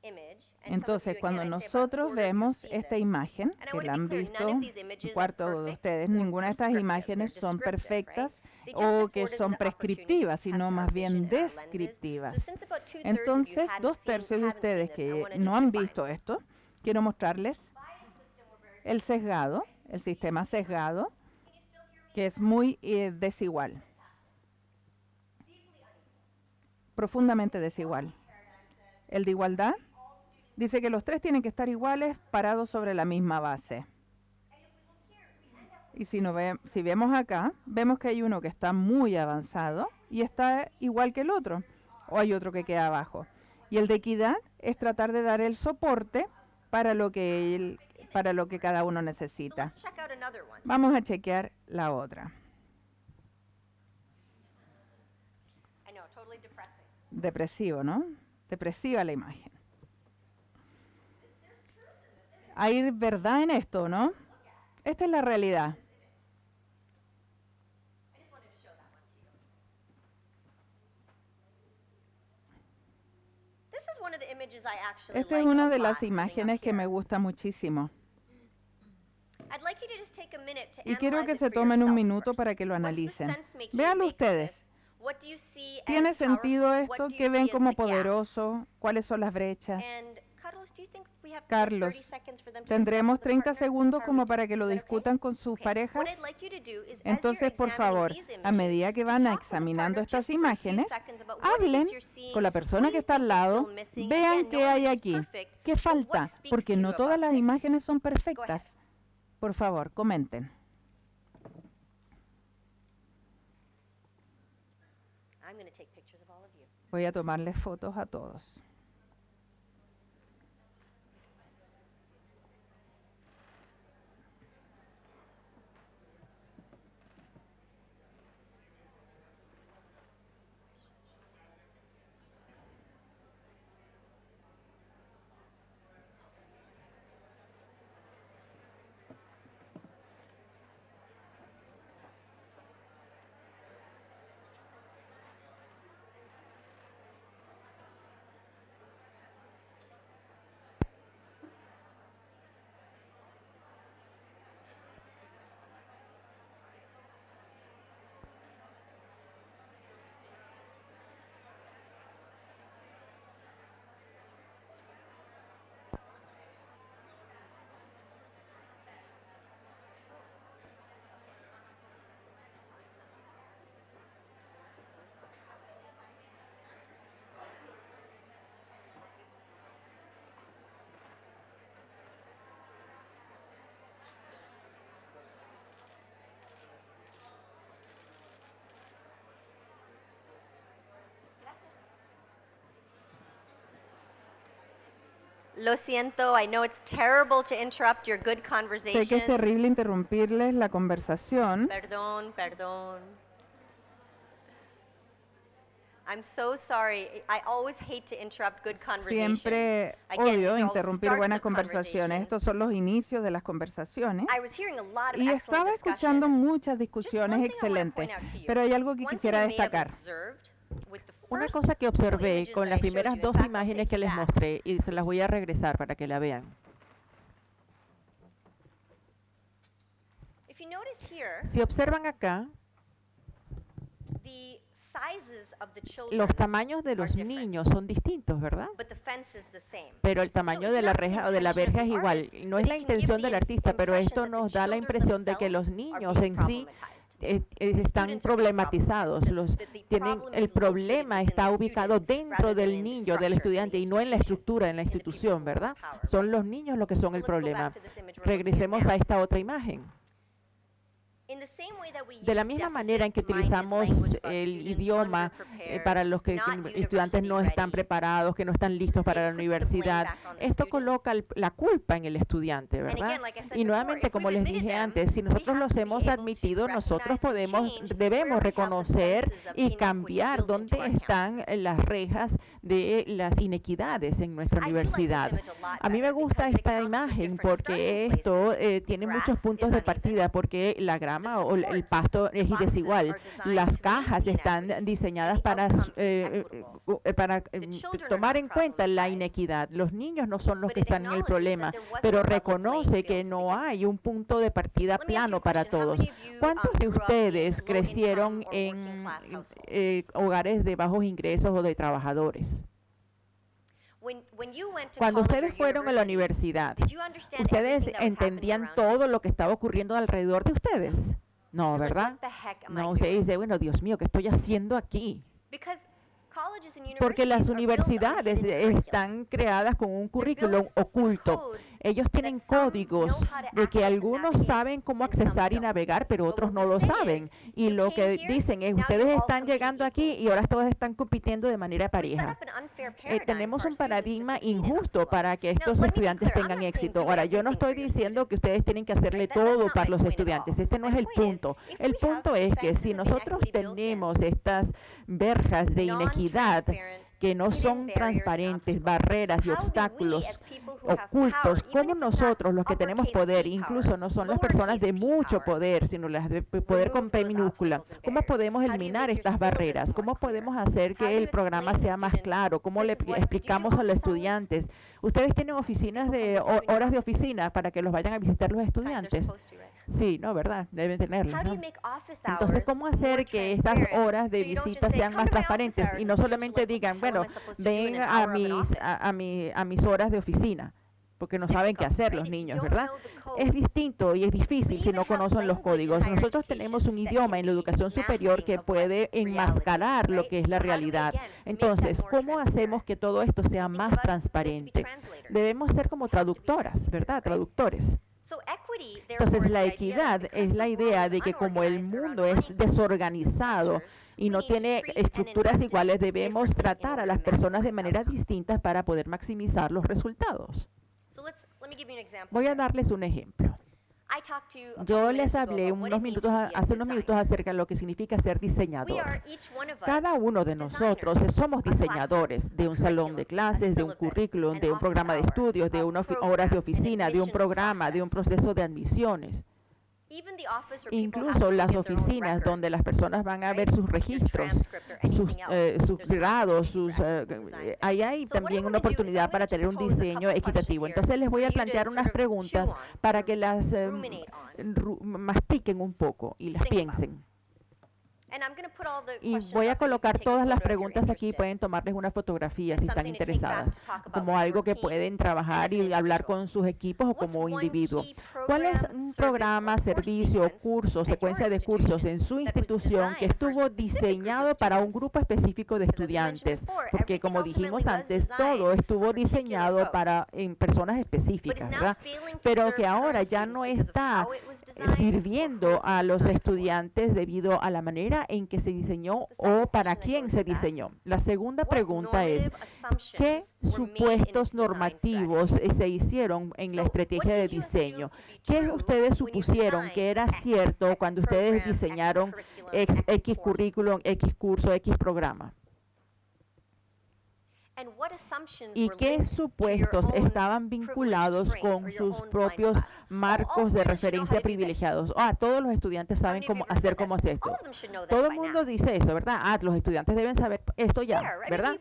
image, and some of Entonces, you, cuando again, I'd say about a nosotros quarter of you have vemos seen esta this. imagen, And I que wanna la be han clear, visto, none of these un images are cuarto de perfect ustedes, or ninguna de estas prescriptive. imágenes They're son descriptive, perfectas right? They just o afford que us an son opportunity to prescriptivas, test sino our más bien vision and our lenses. descriptivas. So since about 2/3 of you Entonces, hadn't 2/3 de haven't ustedes seen this, I que wanna no just han define. visto esto, quiero mostrarles el sesgado, el sistema sesgado, que es muy desigual, profundamente desigual. El de igualdad dice que los tres tienen que estar iguales, parados sobre la misma base. Y si vemos acá, vemos que hay uno que está muy avanzado y está igual que el otro, o hay otro que queda abajo. Y el de equidad es tratar de dar el soporte para lo que cada uno So necesita. let's check out another one. Vamos a chequear la otra. I know, totally depressing. Depresivo, ¿no? Depresiva la imagen. Hay verdad en esto, ¿no? Esta es la realidad. I just wanted to show that one to you. This is one of the images I actually Esta es like una a de lot las coming up imágenes que here. me gusta muchísimo. I'd like you to just take a minute to Y quiero analyze que it se for tomen un yourself minuto first. para que lo What's the analicen. sense-making Véanlo you make of ustedes. this? What do you see as ¿Tiene sentido powerful? esto? What do ¿Qué you ven see as como the gaps? poderoso? ¿Cuáles son las brechas? And Carlos, do you think we have Carlos, 30 seconds for them to tendremos discuss with their 30 partner? segundos How are como we para doing? que lo Is that okay? discutan con sus Okay. parejas. What I'd like you to do is, as Entonces, you're por examining favor, these a images, medida que to van talk with a examinando partner estas just for a few imágenes, seconds about what it hablen is you're seeing, con la what persona do que you está al think is lado, still missing? vean Again, qué no hay one is aquí, perfect, qué but what falta, speaks porque to no you todas about las this? imágenes son Go perfectas. ahead. Por favor, comenten. I'm going to take pictures of all of you. Voy a tomarles fotos a todos. Lo siento, I know it's terrible to interrupt your good Sé que es conversations. terrible interrumpirles la conversación. Perdón, perdón. I'm so sorry. I always hate to interrupt good conversations. Siempre Again, these odio are all interrumpir starts buenas of conversaciones. Estos son los inicios de las conversaciones. I was hearing a lot of Y excellent estaba escuchando discussion. muchas Just discusiones one thing I wanna excelentes, point out to you. pero hay algo que One quisiera thing you may have destacar. observed with the Una first cosa que two observé images con that las I showed primeras you, in dos fact, I'll imágenes take que you les back. mostré, y se las voy a regresar para que la vean. If you notice here, Si observan acá, the sizes of the children, los tamaños de are los different, niños son distintos, ¿verdad? but the fence is the same. Pero el tamaño de la reja o de la verja es igual. No es la intención del artista, pero esto nos da la impresión de que los niños en sí están problematizados. El problema está ubicado dentro del niño, del estudiante, y no en la estructura, en la institución, ¿verdad? Son los niños los que son el problema. Regresemos a esta otra imagen. De la misma manera en que utilizamos el idioma para los que estudiantes no están preparados, que no están listos para la universidad, esto coloca la culpa en el estudiante, ¿verdad? Y nuevamente, como les dije antes, si nosotros los hemos admitido, nosotros debemos reconocer y cambiar dónde están las rejas de las inequidades en nuestra universidad. A mí me gusta esta imagen porque esto tiene muchos puntos de partida, porque la grama o el pasto es desigual. Las cajas están diseñadas para tomar en cuenta la inequidad. Los niños no son los que están en el problema, pero reconoce que no hay un punto de partida plano para todos. ¿Cuántos de ustedes crecieron en hogares de bajos ingresos o de trabajadores? Cuando ustedes fueron a la universidad, ¿ustedes entendían todo lo que estaba ocurriendo alrededor de ustedes? No, ¿verdad? No, usted dice, bueno, Dios mío, ¿qué estoy haciendo aquí? Porque las universidades están creadas con un currículum oculto. Ellos tienen códigos de que algunos saben cómo accesar y navegar, pero otros no lo saben. Y lo que dicen es, ustedes están llegando aquí y ahora todos están compitiendo de manera pareja. Tenemos un paradigma injusto para que estos estudiantes tengan éxito. Ahora, yo no estoy diciendo que ustedes tienen que hacerle todo para los estudiantes. Este no es el punto. El punto es que si nosotros tenemos estas verjas de inequidad que no son transparentes, barreras y obstáculos ocultos, como nosotros, los que tenemos poder, incluso no son las personas de mucho poder, sino las de poder con P minúscula, ¿cómo podemos eliminar estas barreras? ¿Cómo podemos hacer que el programa sea más claro? ¿Cómo le explicamos a los estudiantes? Ustedes tienen oficinas de horas de oficina para que los vayan a visitar los estudiantes. Sí, no, ¿verdad? Deben tenerlas, ¿no? Entonces, ¿cómo hacer que estas horas de visita sean más transparentes? Y no solamente digan, bueno, ven a mis horas de oficina, porque no saben qué hacer los niños, ¿verdad? Es distinto y es difícil si no conocen los códigos. Nosotros tenemos un idioma en la educación superior que puede enmascarar lo que es la realidad. Entonces, ¿cómo hacemos que todo esto sea más transparente? Debemos ser como traductoras, ¿verdad? Traductores. Entonces, la equidad es la idea de que como el mundo es desorganizado y no tiene estructuras iguales, debemos tratar a las personas de manera distinta para poder maximizar los resultados. Voy a darles un ejemplo. Yo les hablé hace unos minutos acerca de lo que significa ser diseñador. Cada uno de nosotros somos diseñadores de un salón de clases, de un currículum, de un programa de estudios, de unas horas de oficina, de un programa, de un proceso de admisiones. Incluso las oficinas donde las personas van a ver sus registros, sus grados, ahí hay también una oportunidad para tener un diseño equitativo. Entonces les voy a plantear unas preguntas para que las mastiquen un poco y las piensen. Y voy a colocar todas las preguntas aquí, pueden tomarles una fotografía si están interesadas, como algo que pueden trabajar y hablar con sus equipos o como individuo. ¿Cuál es un programa, servicio, curso, secuencia de cursos en su institución que estuvo diseñado para un grupo específico de estudiantes? Porque como dijimos antes, todo estuvo diseñado para personas específicas, ¿verdad? Pero que ahora ya no está sirviendo a los estudiantes debido a la manera forma en que se diseñó o para quién se diseñó. La segunda pregunta es, ¿qué supuestos normativos se hicieron en la estrategia de diseño? ¿Qué ustedes supusieron que era cierto cuando ustedes diseñaron X currículum, X curso, X programa? ¿Y qué supuestos estaban vinculados con sus propios marcos de referencia privilegiados? Todos los estudiantes saben cómo hacer esto. Todo el mundo dice eso, ¿verdad? Los estudiantes deben saber esto ya, ¿verdad?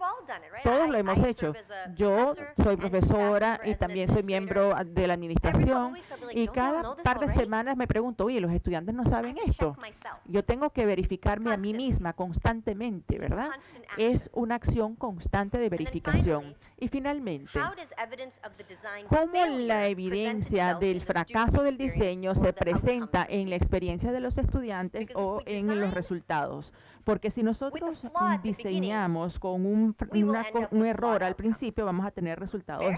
Todos lo hemos hecho. Yo soy profesora y también soy miembro de la administración y cada par de semanas me pregunto, oye, los estudiantes no saben esto. Yo tengo que verificarme a mí misma constantemente, ¿verdad? Es una acción constante de verificación. Y finalmente, ¿cómo la evidencia del fracaso del diseño se presenta en la experiencia de los estudiantes o en los resultados? Porque si nosotros diseñamos con un error al principio, vamos a tener resultados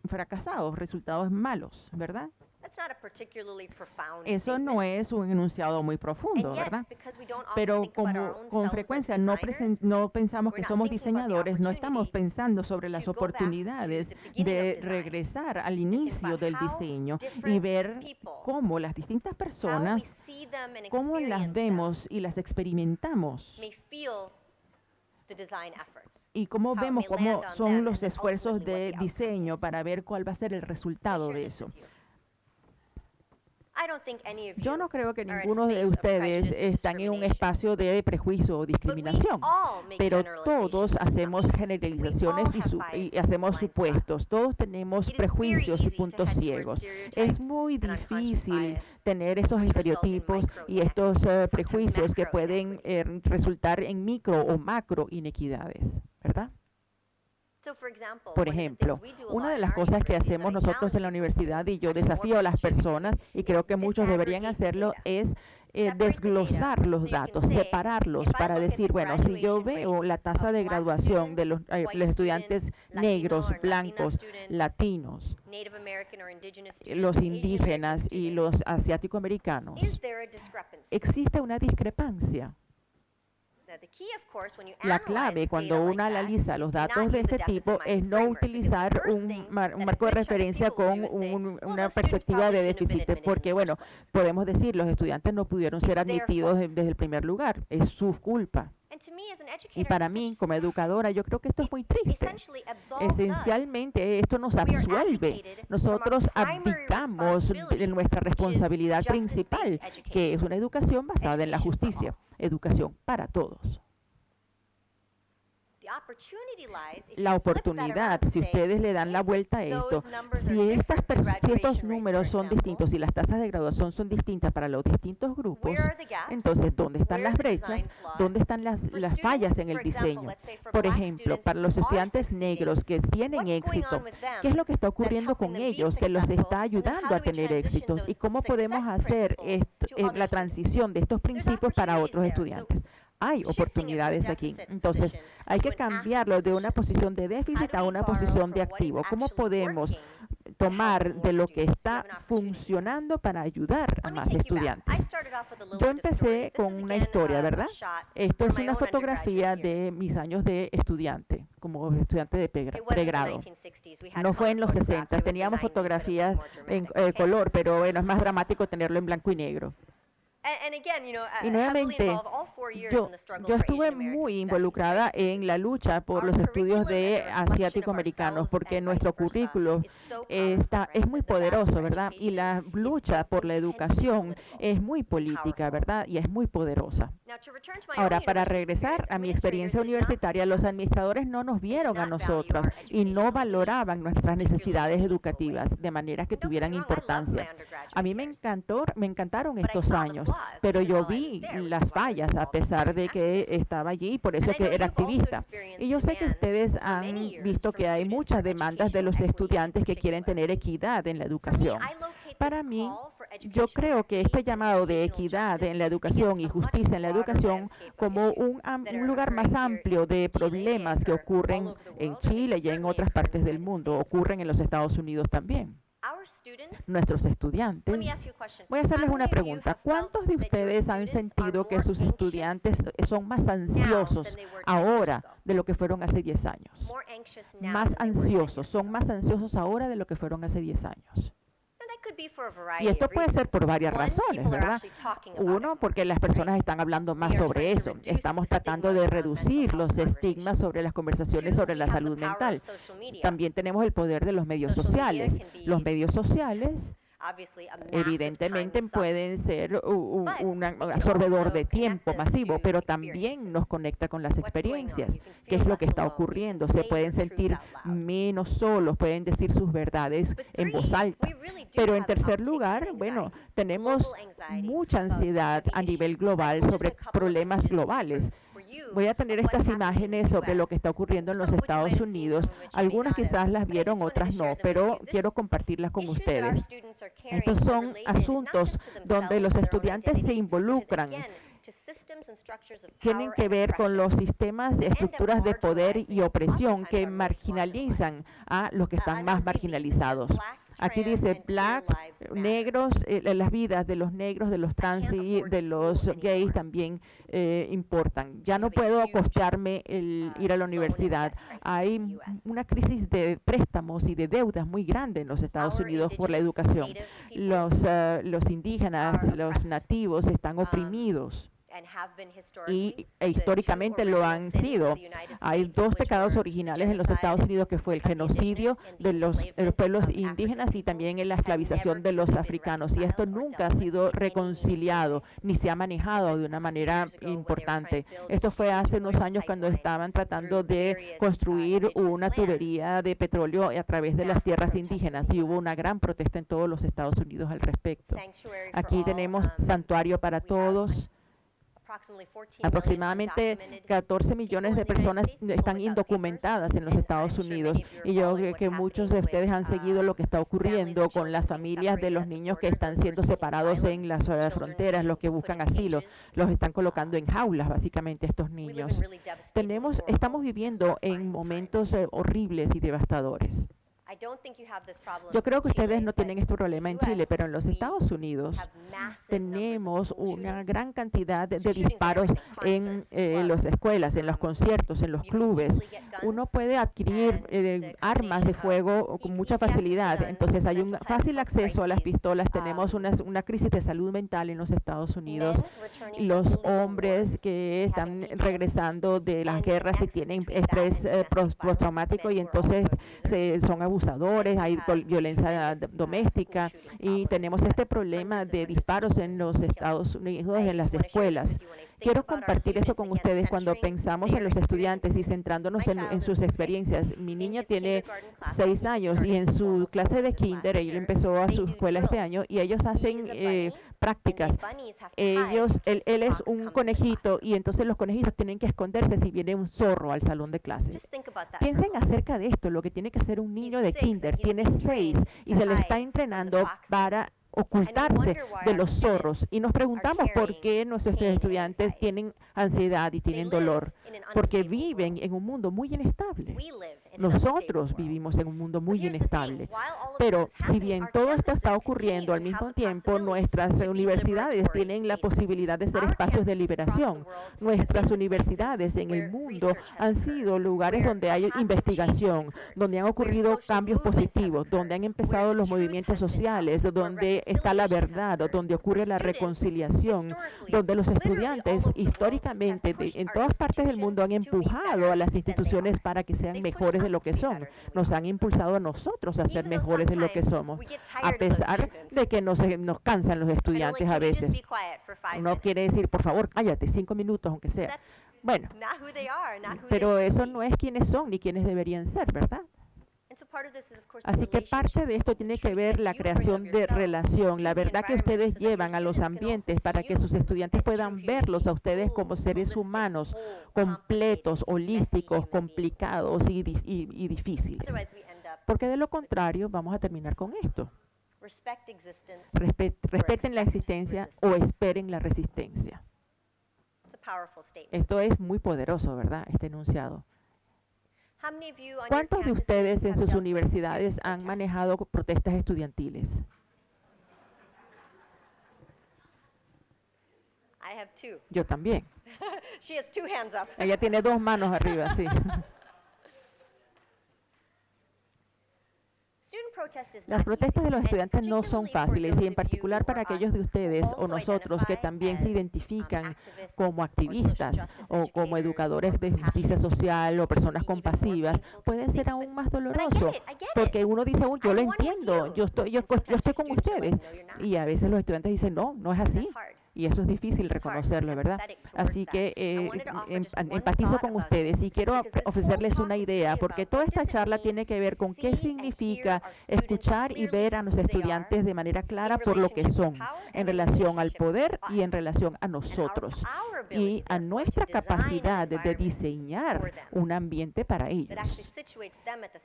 fracasados, resultados malos, ¿verdad? Eso no es un enunciado muy profundo, ¿verdad? Pero como con frecuencia no pensamos que somos diseñadores, no estamos pensando sobre las oportunidades de regresar al inicio del diseño y ver cómo las distintas personas, cómo las vemos y las experimentamos. Y cómo vemos cómo son los esfuerzos de diseño para ver cuál va a ser el resultado de eso. Yo no creo que ninguno de ustedes están en un espacio de prejuicio o discriminación, pero todos hacemos generalizaciones y hacemos supuestos. Todos tenemos prejuicios y puntos ciegos. Es muy difícil tener esos estereotipos y estos prejuicios que pueden resultar en micro o macro inequidades, ¿verdad? Por ejemplo, una de las cosas que hacemos nosotros en la universidad, y yo desafío a las personas, y creo que muchos deberían hacerlo, es desglosar los datos, separarlos para decir, bueno, si yo veo la tasa de graduación de los estudiantes negros, blancos, latinos, los indígenas y los asiático-americanos, existe una discrepancia. La clave cuando uno analiza los datos de este tipo es no utilizar un marco de referencia con una perspectiva de déficit, porque bueno, podemos decir, los estudiantes no pudieron ser admitidos desde el primer lugar, es su culpa. Y para mí, como educadora, yo creo que esto es muy triste. Esencialmente, esto nos absuelve. Nosotros abdicamos de nuestra responsabilidad principal, que es una educación basada en la justicia, educación para todos. La oportunidad, si ustedes le dan la vuelta a esto, si estos números son distintos y las tasas de graduación son distintas para los distintos grupos, entonces, ¿dónde están las brechas? ¿Dónde están las fallas en el diseño? Por ejemplo, para los estudiantes negros que tienen éxito, ¿qué es lo que está ocurriendo con ellos que los está ayudando a tener éxito? ¿Y cómo podemos hacer la transición de estos principios para otros estudiantes? Hay oportunidades aquí. Entonces, hay que cambiarlo de una posición de déficit a una posición de activo. ¿Cómo podemos tomar de lo que está funcionando para ayudar a más estudiantes? Yo empecé con una historia, ¿verdad? Esto es una fotografía de mis años de estudiante, como estudiante de pregrado. No fue en los 60, teníamos fotografías en color, pero bueno, es más dramático tenerlo en blanco y negro. Y nuevamente, yo estuve muy involucrada en la lucha por los estudios de asiático-americanos, porque nuestro currículo es muy poderoso, ¿verdad? Y la lucha por la educación es muy política, ¿verdad? Y es muy poderosa. Ahora, para regresar a mi experiencia universitaria, los administradores no nos vieron a nosotros y no valoraban nuestras necesidades educativas de manera que tuvieran importancia. A mí me encantaron estos años, pero yo vi las fallas a pesar de que estaba allí, por eso que era activista. Y yo sé que ustedes han visto que hay muchas demandas de los estudiantes que quieren tener equidad en la educación. Para mí, yo creo que este llamado de equidad en la educación y justicia en la educación como un lugar más amplio de problemas que ocurren en Chile y en otras partes del mundo, ocurren en los Estados Unidos también. Our students, Nuestros estudiantes. let me ask you a question. Voy a hacerles How una many of you pregunta. have felt ¿Cuántos de that your ustedes han students are sentido que more sus anxious estudiantes son más now ansiosos than they were 10 years ahora ago? de lo que fueron hace 10 años? More anxious now Más than they were 10 ansiosos, years son ago. más ansiosos ahora de lo que fueron hace 10 años. And that could be for a variety Y esto of puede ser reasons. por varias One, razones, people are ¿verdad? actually talking about Uno, it porque las personas están hablando más We are sobre trying to eso. reduce Estamos the tratando stigmas de around mental reducir health los conversations. estigmas sobre las conversaciones Two, sobre we la have the salud power mental. of social media. También tenemos el poder de los medios Social media sociales. can be Los medios sociales Obviously, a massive evidentemente time suck. pueden ser un But un it can absorbedor also de tiempo connect us masivo, to pero experiences. también nos conecta con las What's going on? experiencias. You can ¿Qué es feel lo que less está alone. You can ocurriendo? say Se your pueden truth sentir out loud. menos solos, pueden decir sus verdades But en voz three, alta. we really do Pero en have an tercer uptick in lugar, anxiety, bueno, tenemos global anxiety mucha about ansiedad heavy a nivel issues. global I have sobre just a couple of problemas images globales. for you Voy a tener of what's estas happening in the imágenes sobre lo US. que está ocurriendo en los Some of which you Estados might have seen, Unidos. some of which you may Algunas not have, quizás las but I vieron, just wanted otras to share no, them with pero you. This quiero compartirlas con issues that our ustedes. students are carrying Estos are son related not asuntos just to donde themselves los or their own estudiantes se identities, but involucran. again, to systems and structures of Tienen power que and ver con los oppression. sistemas y That end up estructuras de poder y marginalizing, opresión oftentimes que our most marginalizan a los que I'll están más read these. It says marginalizados. black, Aquí trans, dice and queer black, lives matter. negros, las vidas de los negros, de los trans can't y afford de school los gays anymore. también importan. Ya We no have a puedo huge, costearme el ir a la loan and universidad. debt crisis Hay in the US. una crisis de préstamos y de deudas muy grande en los Estados Our Unidos por la indigenous educación. native peoples Los indígenas, are los oppressed, nativos están oprimidos. and have been historically, E históricamente lo han sido. Hay dos pecados originales en los Estados Unidos, que fue el genocidio de los pueblos indígenas y también en la esclavización de los africanos. Y esto nunca ha sido reconciliado ni se ha manejado de una manera importante. Esto fue hace unos años cuando estaban tratando de construir una tubería de petróleo a través de las tierras indígenas y hubo una gran protesta en todos los Estados Unidos al respecto. Aquí tenemos santuario para todos. Aproximadamente 14 millones de personas están indocumentadas en los Estados Unidos y yo creo que muchos de ustedes han seguido lo que está ocurriendo con las familias de los niños que están siendo separados en las fronteras, los que buscan asilo, los están colocando en jaulas básicamente estos niños. Estamos viviendo en momentos horribles y devastadores. Yo creo que ustedes no tienen este problema en Chile, pero en los Estados Unidos tenemos una gran cantidad de disparos en las escuelas, en los conciertos, en los clubes. Uno puede adquirir armas de fuego con mucha facilidad, entonces hay un fácil acceso a las pistolas. Tenemos una crisis de salud mental en los Estados Unidos. Los hombres que están regresando de las guerras y tienen estrés postraumático y entonces son abusadores, hay violencia doméstica y tenemos este problema de disparos en los Estados Unidos en las escuelas. Quiero compartir esto con ustedes cuando pensamos en los estudiantes y centrándonos en sus experiencias. Mi niña tiene 6 años y en su clase de kinder, ella empezó a su escuela este año y ellos hacen prácticas. Él es un conejito y entonces los conejitos tienen que esconderse si viene un zorro al salón de clases. Piensen acerca de esto, lo que tiene que hacer un niño de kinder. Tiene 6 y se le está entrenando para ocultarse de los zorros. Y nos preguntamos por qué nuestros estudiantes tienen ansiedad y tienen dolor. Porque viven en un mundo muy inestable. Nosotros vivimos en un mundo muy inestable. Pero si bien todo esto está ocurriendo al mismo tiempo, nuestras universidades tienen la posibilidad de ser espacios de liberación. Nuestras universidades en el mundo han sido lugares donde hay investigación, donde han ocurrido cambios positivos, donde han empezado los movimientos sociales, donde está la verdad, donde ocurre la reconciliación, donde los estudiantes históricamente en todas partes del mundo han empujado a las instituciones para que sean mejores de lo que son. Nos han impulsado a nosotros a ser mejores de lo que somos, a pesar de que nos cansan los estudiantes a veces. Uno quiere decir, por favor, cállate 5 minutos aunque sea. Bueno, pero eso no es quienes son ni quienes deberían ser, ¿verdad? Así que parte de esto tiene que ver la creación de relación, la verdad que ustedes llevan a los ambientes para que sus estudiantes puedan verlos a ustedes como seres humanos completos, holísticos, complicados y difíciles. Porque de lo contrario vamos a terminar con esto. Respeten la existencia o esperen la resistencia. Esto es muy poderoso, ¿verdad? Este enunciado. ¿Cuántos de ustedes en sus universidades han manejado protestas estudiantiles? I have 2. Yo también. She has 2 hands up. Ella tiene 2 manos arriba, sí. Las protestas de los estudiantes no son fáciles y en particular para aquellos de ustedes o nosotros que también se identifican como activistas o como educadores de justicia social o personas compasivas, puede ser aún más doloroso porque uno dice, yo lo entiendo, yo estoy con ustedes, y a veces los estudiantes dicen, no es así. Y eso es difícil reconocerlo, ¿verdad? Así que empatizo con ustedes y quiero ofrecerles una idea, porque toda esta charla tiene que ver con qué significa escuchar y ver a los estudiantes de manera clara por lo que son, en relación al poder y en relación a nosotros, y a nuestra capacidad de diseñar un ambiente para ellos,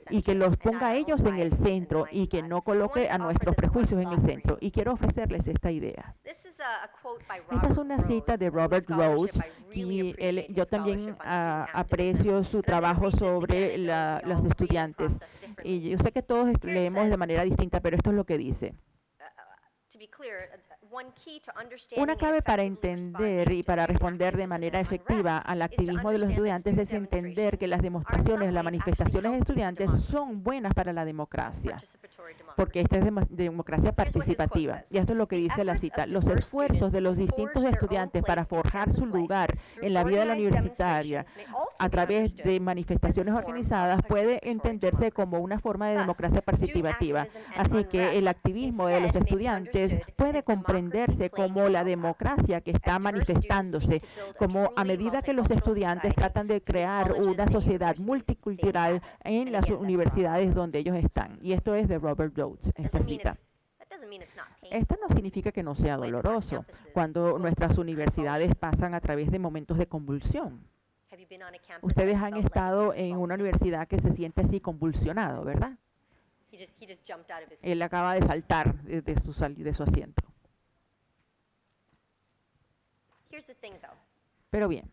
y que los ponga a ellos en el centro y que no coloque a nuestros prejuicios en el centro. Y quiero ofrecerles esta idea. Esta es una cita de Robert Rhodes y yo también aprecio su trabajo sobre los estudiantes. Y yo sé que todos leemos de manera distinta, pero esto es lo que dice. Una clave para entender y para responder de manera efectiva al activismo de los estudiantes es entender que las demostraciones, las manifestaciones de estudiantes son buenas para la democracia, porque esta es democracia participativa. Y esto es lo que dice la cita. Los esfuerzos de los distintos estudiantes para forjar su lugar en la vida de la universitaria a través de manifestaciones organizadas puede entenderse como una forma de democracia participativa. Así que el activismo de los estudiantes puede comprenderse como la democracia que está manifestándose, como a medida que los estudiantes tratan de crear una sociedad multicultural en las universidades donde ellos están. Y esto es de Robert Rhodes, esta cita. Esto no significa que no sea doloroso cuando nuestras universidades pasan a través de momentos de convulsión. Ustedes han estado en una universidad que se siente así convulsionado, ¿verdad? Él acaba de saltar de su asiento. Pero bien,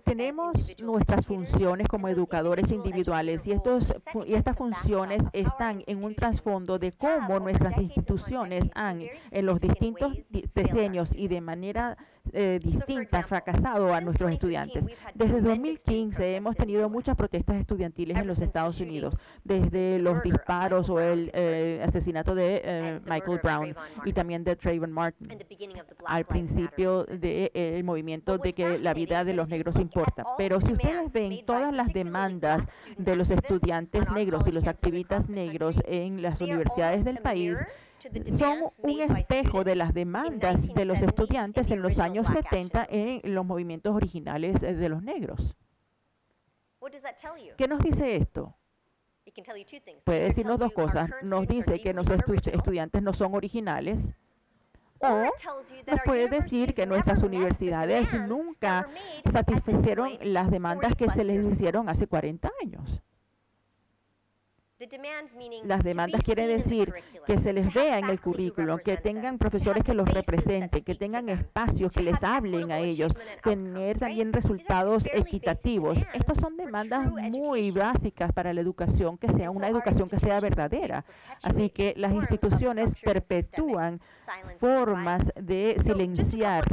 tenemos nuestras funciones como educadores individuales y estas funciones están en un trasfondo de cómo nuestras instituciones han, en los distintos diseños y de manera distinta, fracasado a nuestros estudiantes. Desde 2015 hemos tenido muchas protestas estudiantiles en los Estados Unidos, desde los disparos o el asesinato de Michael Brown y también de Trayvon Martin, al principio del movimiento de que la vida de los negros importa. Pero si ustedes ven todas las demandas de los estudiantes negros y los activistas negros en las universidades del país, son un espejo de las demandas de los estudiantes en los años 70 en los movimientos originales de los negros. ¿Qué nos dice esto? Puede decirnos 2 cosas. Nos dice que nuestros estudiantes no son originales, o nos puede decir que nuestras universidades nunca satisfacieron las demandas que se les hicieron hace 40 años. Las demandas quiere decir que se les vea en el currículo, que tengan profesores que los representen, que tengan espacios que les hablen a ellos, tener también resultados equitativos. Estas son demandas muy básicas para la educación, que sea una educación que sea verdadera. Así que las instituciones perpetúan formas de silenciar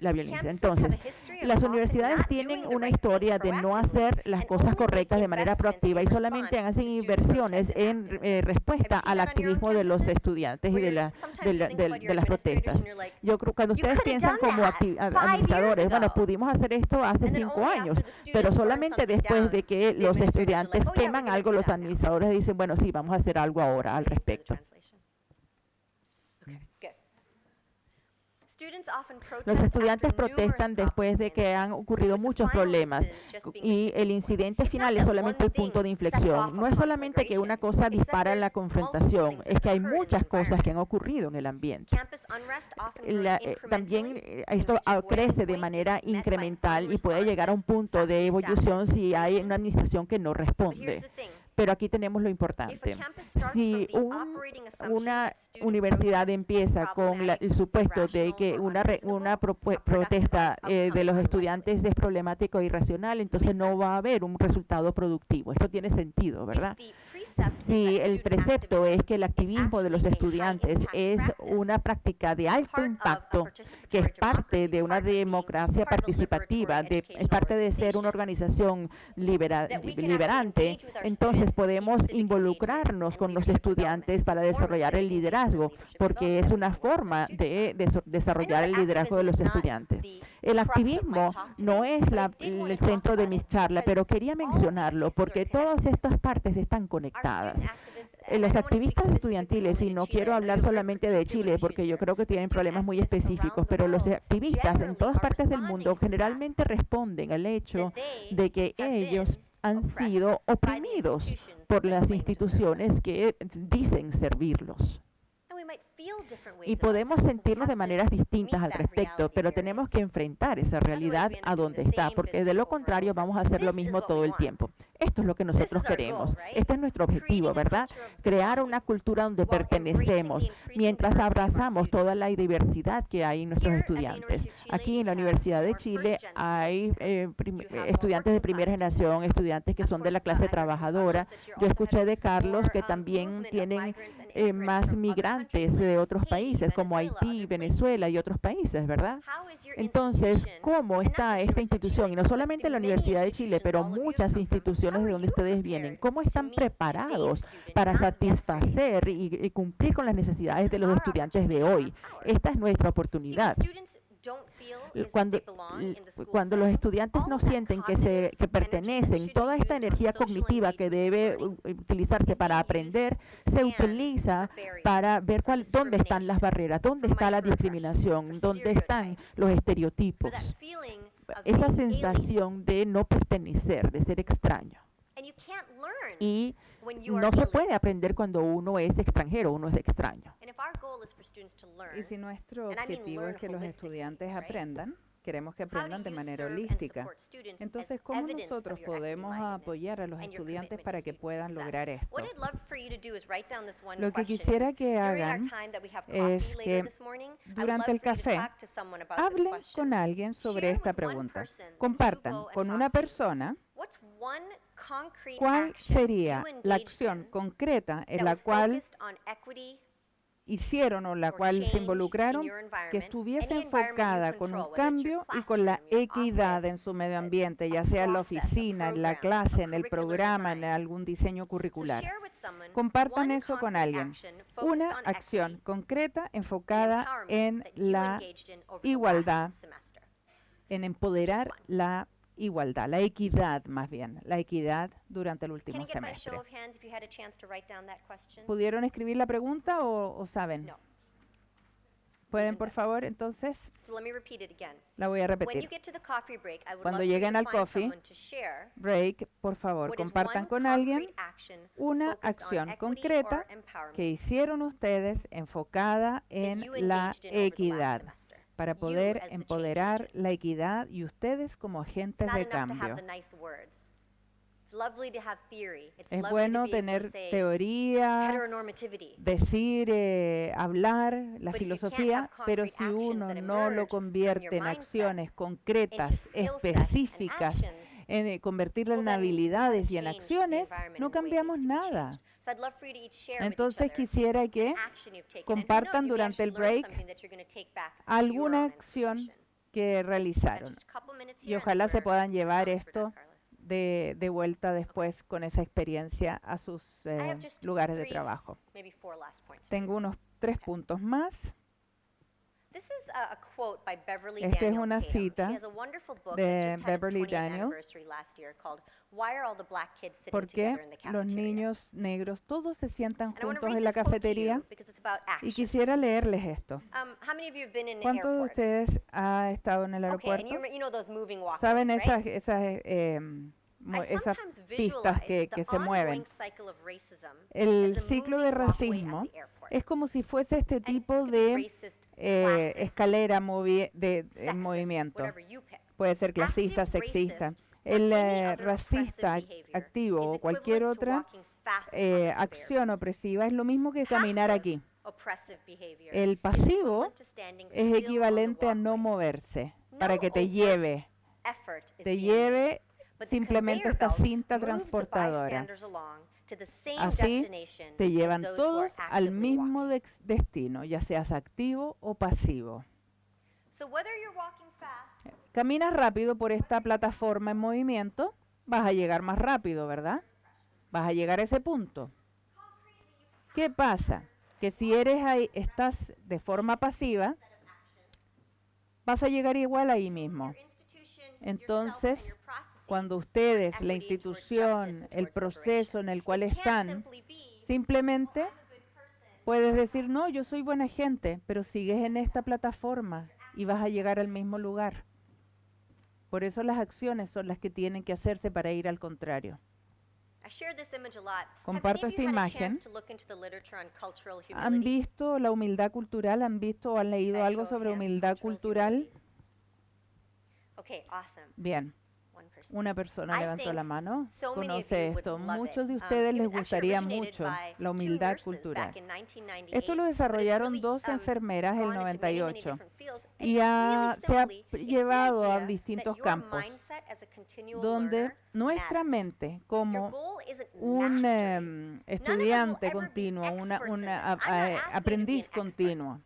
la violencia. Entonces, las universidades tienen una historia de no hacer las cosas correctas de manera proactiva y solamente hacen inversiones en respuesta al activismo de los estudiantes y de las protestas. Yo creo que cuando ustedes piensan como administradores, bueno, pudimos hacer esto hace 5 años, pero solamente después de que los estudiantes queman algo, los administradores dicen, bueno, sí, vamos a hacer algo ahora al respecto. Los estudiantes protestan después de que han ocurrido muchos problemas y el incidente final es solamente el punto de inflexión. No es solamente que una cosa dispara la confrontación, es que hay muchas cosas que han ocurrido en el ambiente. También esto crece de manera incremental y puede llegar a un punto de evolución si hay una administración que no responde. Pero aquí tenemos lo importante. Si una universidad empieza con el supuesto de que una protesta de los estudiantes es problemático e irracional, entonces no va a haber un resultado productivo. Esto tiene sentido, ¿verdad? Si el precepto es que el activismo de los estudiantes es una práctica de alto impacto, que es parte de una democracia participativa, es parte de ser una organización liberante, entonces podemos involucrarnos con los estudiantes para desarrollar el liderazgo, porque es una forma de desarrollar el liderazgo de los estudiantes. El activismo no es el centro de mis charlas, pero quería mencionarlo porque todas estas partes están conectadas. Los activistas estudiantiles, y no quiero hablar solamente de Chile porque yo creo que tienen problemas muy específicos, pero los activistas en todas partes del mundo generalmente responden al hecho de que ellos han sido oprimidos por las instituciones que dicen servirlos. Y podemos sentirnos de maneras distintas al respecto, pero tenemos que enfrentar esa realidad a donde está, porque de lo contrario vamos a hacer lo mismo todo el tiempo. Esto es lo que nosotros queremos. Este es nuestro objetivo, ¿verdad? Crear una cultura donde pertenecemos, mientras abrazamos toda la diversidad que hay en nuestros estudiantes. Aquí en la Universidad de Chile hay estudiantes de primera generación, estudiantes que son de la clase trabajadora. Yo escuché de Carlos que también tienen más migrantes de otros países, como Haití, Venezuela y otros países, ¿verdad? Entonces, ¿cómo está esta institución? Y no solamente la Universidad de Chile, pero muchas instituciones de donde ustedes vienen. ¿Cómo están preparados para satisfacer y cumplir con las necesidades de los estudiantes de hoy? Esta es nuestra oportunidad. Cuando los estudiantes no sienten que pertenecen, toda esta energía cognitiva que debe utilizarse para aprender, se utiliza para ver dónde están las barreras, dónde está la discriminación, dónde están los estereotipos. Esa sensación de no pertenecer, de ser extraño. Y no se puede aprender cuando uno es extranjero, uno es extraño. Y si nuestro objetivo es que los estudiantes aprendan, queremos que aprendan de manera holística. Entonces, ¿cómo nosotros podemos apoyar a los estudiantes para que puedan lograr esto? Lo que quisiera que hagan es que durante el café hablen con alguien sobre esta pregunta. Compartan con una persona cuál sería la acción concreta en la cual hicieron o la cual se involucraron, que estuviese enfocada con un cambio y con la equidad en su medio ambiente, ya sea en la oficina, en la clase, en el programa, en algún diseño curricular. Compartan eso con alguien. Una acción concreta enfocada en la igualdad, en empoderar la igualdad, la equidad más bien, la equidad durante el último semestre. ¿Pudieron escribir la pregunta o saben? No. ¿Pueden, por favor, entonces? La voy a repetir. Cuando lleguen al coffee break, por favor, compartan con alguien una acción concreta que hicieron ustedes enfocada en la equidad, para poder empoderar la equidad y ustedes como agentes de cambio. Es bueno tener teoría, decir, hablar, la filosofía, pero si uno no lo convierte en acciones concretas, específicas, en convertirlo en habilidades y en acciones, no cambiamos nada. Entonces quisiera que compartan durante el break alguna acción que realizaron y ojalá se puedan llevar esto de vuelta después con esa experiencia a sus lugares de trabajo. Tengo unos 3 puntos más. Esta es una cita de Beverly Daniels. ¿Por qué los niños negros todos se sientan juntos en la cafetería? Y quisiera leerles esto. ¿Cuántos de ustedes han estado en el aeropuerto? ¿Saben esas pistas que se mueven? El ciclo de racismo es como si fuese este tipo de escalera en movimiento. Puede ser clasista, sexista. El any other racista oppressive behavior activo is o cualquier equivalent to otra walking fast upon the acción conveyor. opresiva es lo mismo que caminar Passive aquí. oppressive behavior El is pasivo equivalent to standing es still equivalente a on the no walkway. moverse para No que te overt lleve, effort is te being made, lleve but the simplemente conveyor esta belt cinta moves the transportadora. bystanders along to the same Así destination te as llevan those who are todos al actively mismo walking. destino, ya seas activo o pasivo. So whether you're walking fast, Caminas rápido por esta plataforma en movimiento, vas a llegar más rápido, ¿verdad? Vas a llegar a ese punto. ¿Qué pasa? Que si eres ahí, estás de forma pasiva, vas a llegar igual ahí mismo. your institution, Entonces, yourself, and your processes cuando ustedes, la equity, towards institución, justice, and el towards proceso en el cual It can't están, simply be, simplemente puedes decir, no, yo soy buena gente, pero sigues en esta plataforma y vas a llegar al mismo lugar. Por eso las acciones son las que tienen que hacerse para ir al contrario. I share this image a lot. Comparto Have any esta of you had a imagen. chance to look into the literature on cultural ¿Han humility? visto la humildad cultural? ¿Han visto o han leído By algo show of sobre hands, humildad cultural cultural? humility. Okay, awesome. Bien, One person. una persona I levantó think la mano, so many of conoce you would esto. love Muchos it. de ustedes It les was actually gustaría originated mucho by la two humildad nurses cultural. back in 1998, Esto lo but it's desarrollaron really, dos enfermeras en gone into many, many 98 different fields. And y really se ha simply, it's the llevado a idea distintos that your campos mindset as a continual donde learner nuestra matters. mente Your como goal isn't un mastery. estudiante ever be continuo, experts in this. I'm not asking you to be aprendiz an expert. continuo,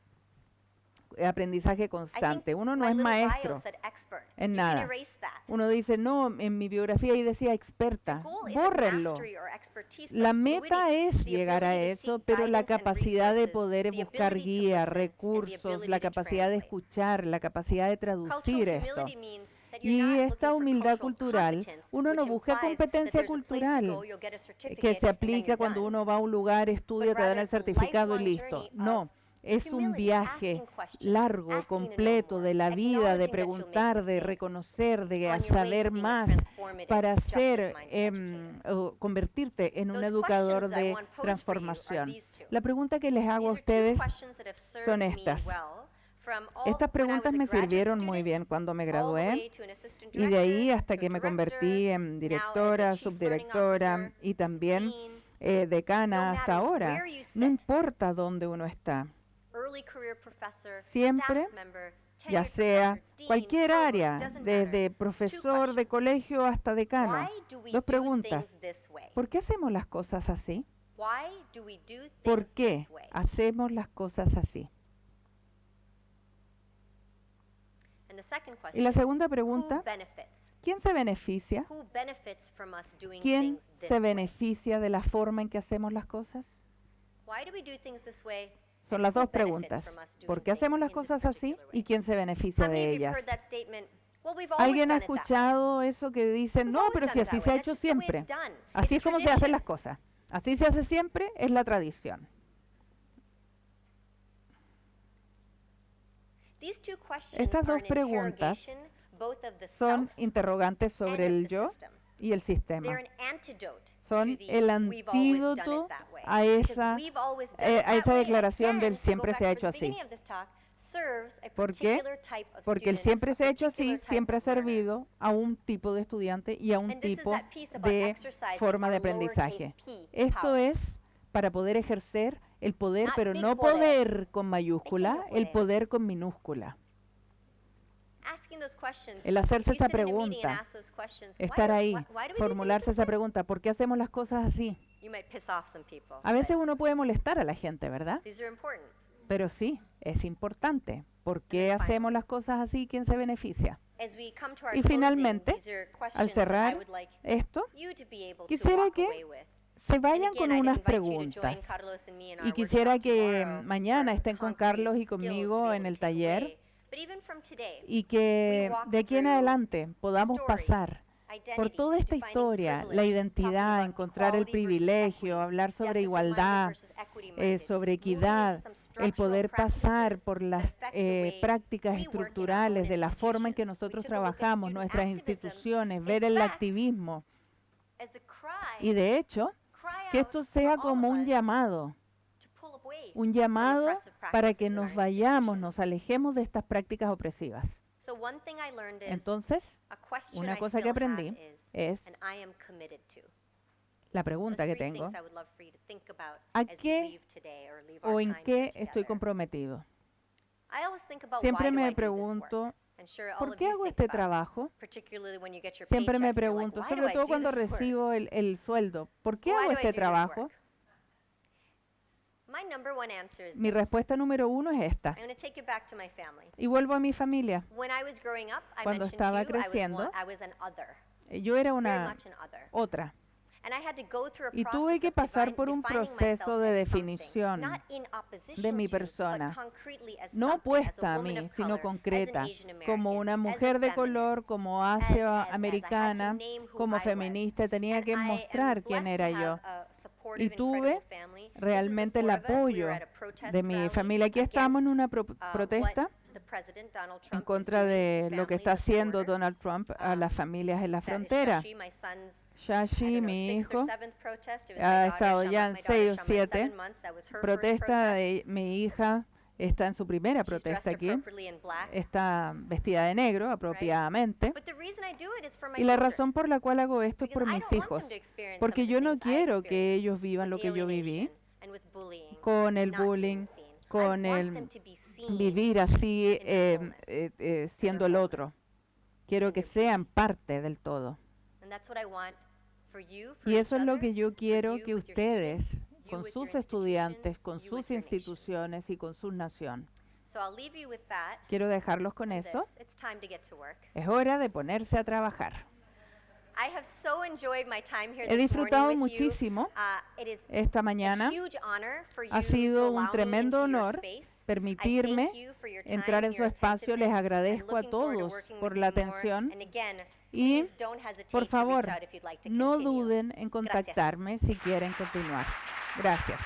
aprendizaje I think constante. Uno no my es little bio maestro said expert. en You can nada. erase that. Uno dice, no, en mi biografía ahí decía Your experta. goal isn't Bórrenlo. mastery or expertise, La but meta fluidity, es the llegar a ability to eso, seek pero la guidance and capacidad de resources, poder the buscar ability to guía, listen, and the recursos, ability la to capacidad de translate. escuchar, la capacidad de Cultural traducir esto. humility means that Y you're not esta looking for humildad cultural cultural, competence, uno no which busca implies that competencia there's a place to cultural go, you'll get a que certificate, se and then aplica you're cuando done. uno va a un lugar, estudia, te dan rather el it's a certificado y lifelong listo. journey No, of es un humility, viaje asking questions, largo, asking to know completo more, de la vida, de acknowledging that you'll make preguntar, de mistakes reconocer, de on your way to saber being a más transformative, para ser, justice-minded educator. o convertirte en un Those educador questions that I de want posed for you are transformación. these two. La pregunta que les hago a These are two ustedes questions that have served son me estas. well from all Estas when I was preguntas a me graduate sirvieron muy student, bien cuando me all the gradué way to an assistant y de ahí director, hasta to que a me director, convertí en now directora, as a chief learning subdirectora officer, y as a también dean. decana No hasta matter ahora. where you No sit, importa dónde uno está, early career professor, siempre, staff member, ya tenured sea professor, dean, cualquier provost, área, doesn't desde matter. profesor de Two colegio hasta decano. Why do we Dos do preguntas. things this way? ¿Por qué hacemos las cosas así? Why do we do ¿Por things qué this way? hacemos las cosas así? And the second Y la question, segunda who pregunta, benefits? ¿quién se beneficia? Who benefits from us doing ¿Quién things this se way? beneficia de la forma en que hacemos las cosas? Why do we do things this way? Son and las who dos benefits preguntas. from us doing ¿Por qué things hacemos las in this cosas así particular way? y quién se beneficia How many de of you ellas? heard that statement? Well, we've always ¿Alguien ha done it that way. escuchado eso que dicen, We've no, always pero done si it así that se ha way. hecho That's just the way siempre? it's done. Así It's es como se hacen las tradition. cosas. Así se hace siempre, es la tradición. These two questions Estas are dos an preguntas interrogation both of the Son self interrogantes and sobre of el the yo system. y el sistema. They're an antidote Son to the el "we've always done antídoto it that way." a Because esa, we've always done it a esa that way, declaración del again, to go siempre back se ha to hecho the así. beginning of this talk, serves a ¿Por qué? particular type of Porque el student, siempre a se ha hecho particular así type siempre ha of learner. servido a un tipo de estudiante y a un And this is tipo that piece about de exercising forma de our lowercase aprendizaje. p Esto power. es para poder ejercer el poder, Not pero big no poder, poder con mayúscula, pequeño el poder. poder con minúscula. Asking those questions, El hacerse if you esa sit in a meeting and pregunta, ask those questions, estar ahí, why do we do things formularse this esa way? pregunta, ¿por qué hacemos las cosas así? You might piss off some people. A veces but uno puede molestar a la gente, ¿verdad? these are important. Pero sí, es importante. ¿Por qué then hacemos finally, las cosas así? ¿Quién se beneficia? As we come to our Y closing, finalmente, these are al questions that I cerrar would like esto, you to be able to quisiera walk que away with. se And vayan again, con I'd unas invite you to join preguntas. Carlos and me in Y our quisiera workshop que tomorrow mañana for estén con concrete Carlos y skills to be conmigo able en to el take taller away. But even from today, y que we walk de aquí en through adelante podamos story, pasar por identity, toda esta defining historia, la privilege, identidad, talking about encontrar el equality versus privilegio, equity, hablar sobre deficit-minded igualdad, versus equity-minded, sobre moving into equidad, some el structural poder pasar practices por that las affect the way prácticas we work in our own estructurales de la forma en que institutions. We nosotros took a look at trabajamos, student nuestras activism. instituciones, In ver el fact, activismo as a cry, y de hecho que esto sea como un llamado, un llamado para que nos vayamos, nos alejemos de estas prácticas opresivas. So one thing I learned is Entonces, a question una I cosa que still have aprendí is, es and I am committed to. la Those pregunta que three tengo, things I would love for you to think about ¿a as you qué leave today or leave our o en time qué here estoy together. comprometido? I always think about Siempre why do I me do this work? pregunto, And sure, all ¿por of qué you hago think este about it, trabajo? particularly when you get your Siempre me paycheck and you're like, pregunto, why do sobre I todo do cuando this work? recibo el sueldo, ¿por qué Why hago do I este do this trabajo? work? My number one answer is Mi this. respuesta número uno es esta. I'm going to take you back to my family. Y vuelvo a mi familia. When I was growing up, I Cuando mentioned estaba to you, creciendo, I was an other, Yo era very una much an other. otra. And I had to go through a Y process tuve que of pasar por un defining proceso myself de as something, definición not in opposition de mi to, but persona, concretely as no something, as opuesta a a woman mí, of sino color, concreta, as an Asian como American, una as a mujer de color, feminist, como I had to afroamericana, name who como I was. feminista, tenía And que I am mostrar quién blessed era to yo. have a supportive, Y tuve incredible family. This is the realmente el four of us. We apoyo were at a protest de mi rally familia. Aquí estamos en against, una what protesta the President Donald en Trump is contra doing de to lo que families está at the haciendo border. Donald Trump a las familias en la That is frontera. Shashi, my son's, I Shashi, don't know, mi sixth or hijo, seventh protest. It was ha my daughter, estado Shama, ya en my daughter 6 o Shama, 7 7 months. That was her first protestas. protest. Mi hija está en su primera She's dressed protesta aquí. appropriately in black. Está vestida de negro apropiadamente. But the reason I do it is for my Y la children. razón por la cual hago esto es Because por I mis don't want hijos. them to experience some Porque of the yo no things I quiero que experienced ellos vivan lo with que yo viví, alienation and with bullying con and el not being bullying, seen. I con want el them to be seen vivir así, in their wholeness, siendo el otro. Quiero que sean parte del todo. And that's what I want for you, for Y eso each es lo other, que yo for quiero you que with your ustedes, students, you con with sus your estudiantes, institutions, con you sus with your nation. instituciones y con su nación. So I'll leave you with that. Quiero dejarlos con and eso. this. It's time to get to work. Es hora de ponerse a trabajar. I have so enjoyed my time here He this disfrutado morning with you. muchísimo It is esta a mañana. huge honor for Ha you sido to un allow me tremendo into your honor space. permitirme I thank you for your time entrar en and su your espacio. Les attentiveness. agradezco I'm a looking forward to todos working por with la you more. atención. And again, Y, please don't hesitate por to reach favor, out if you'd like to no continue. duden en contactarme si quieren continuar. Gracias.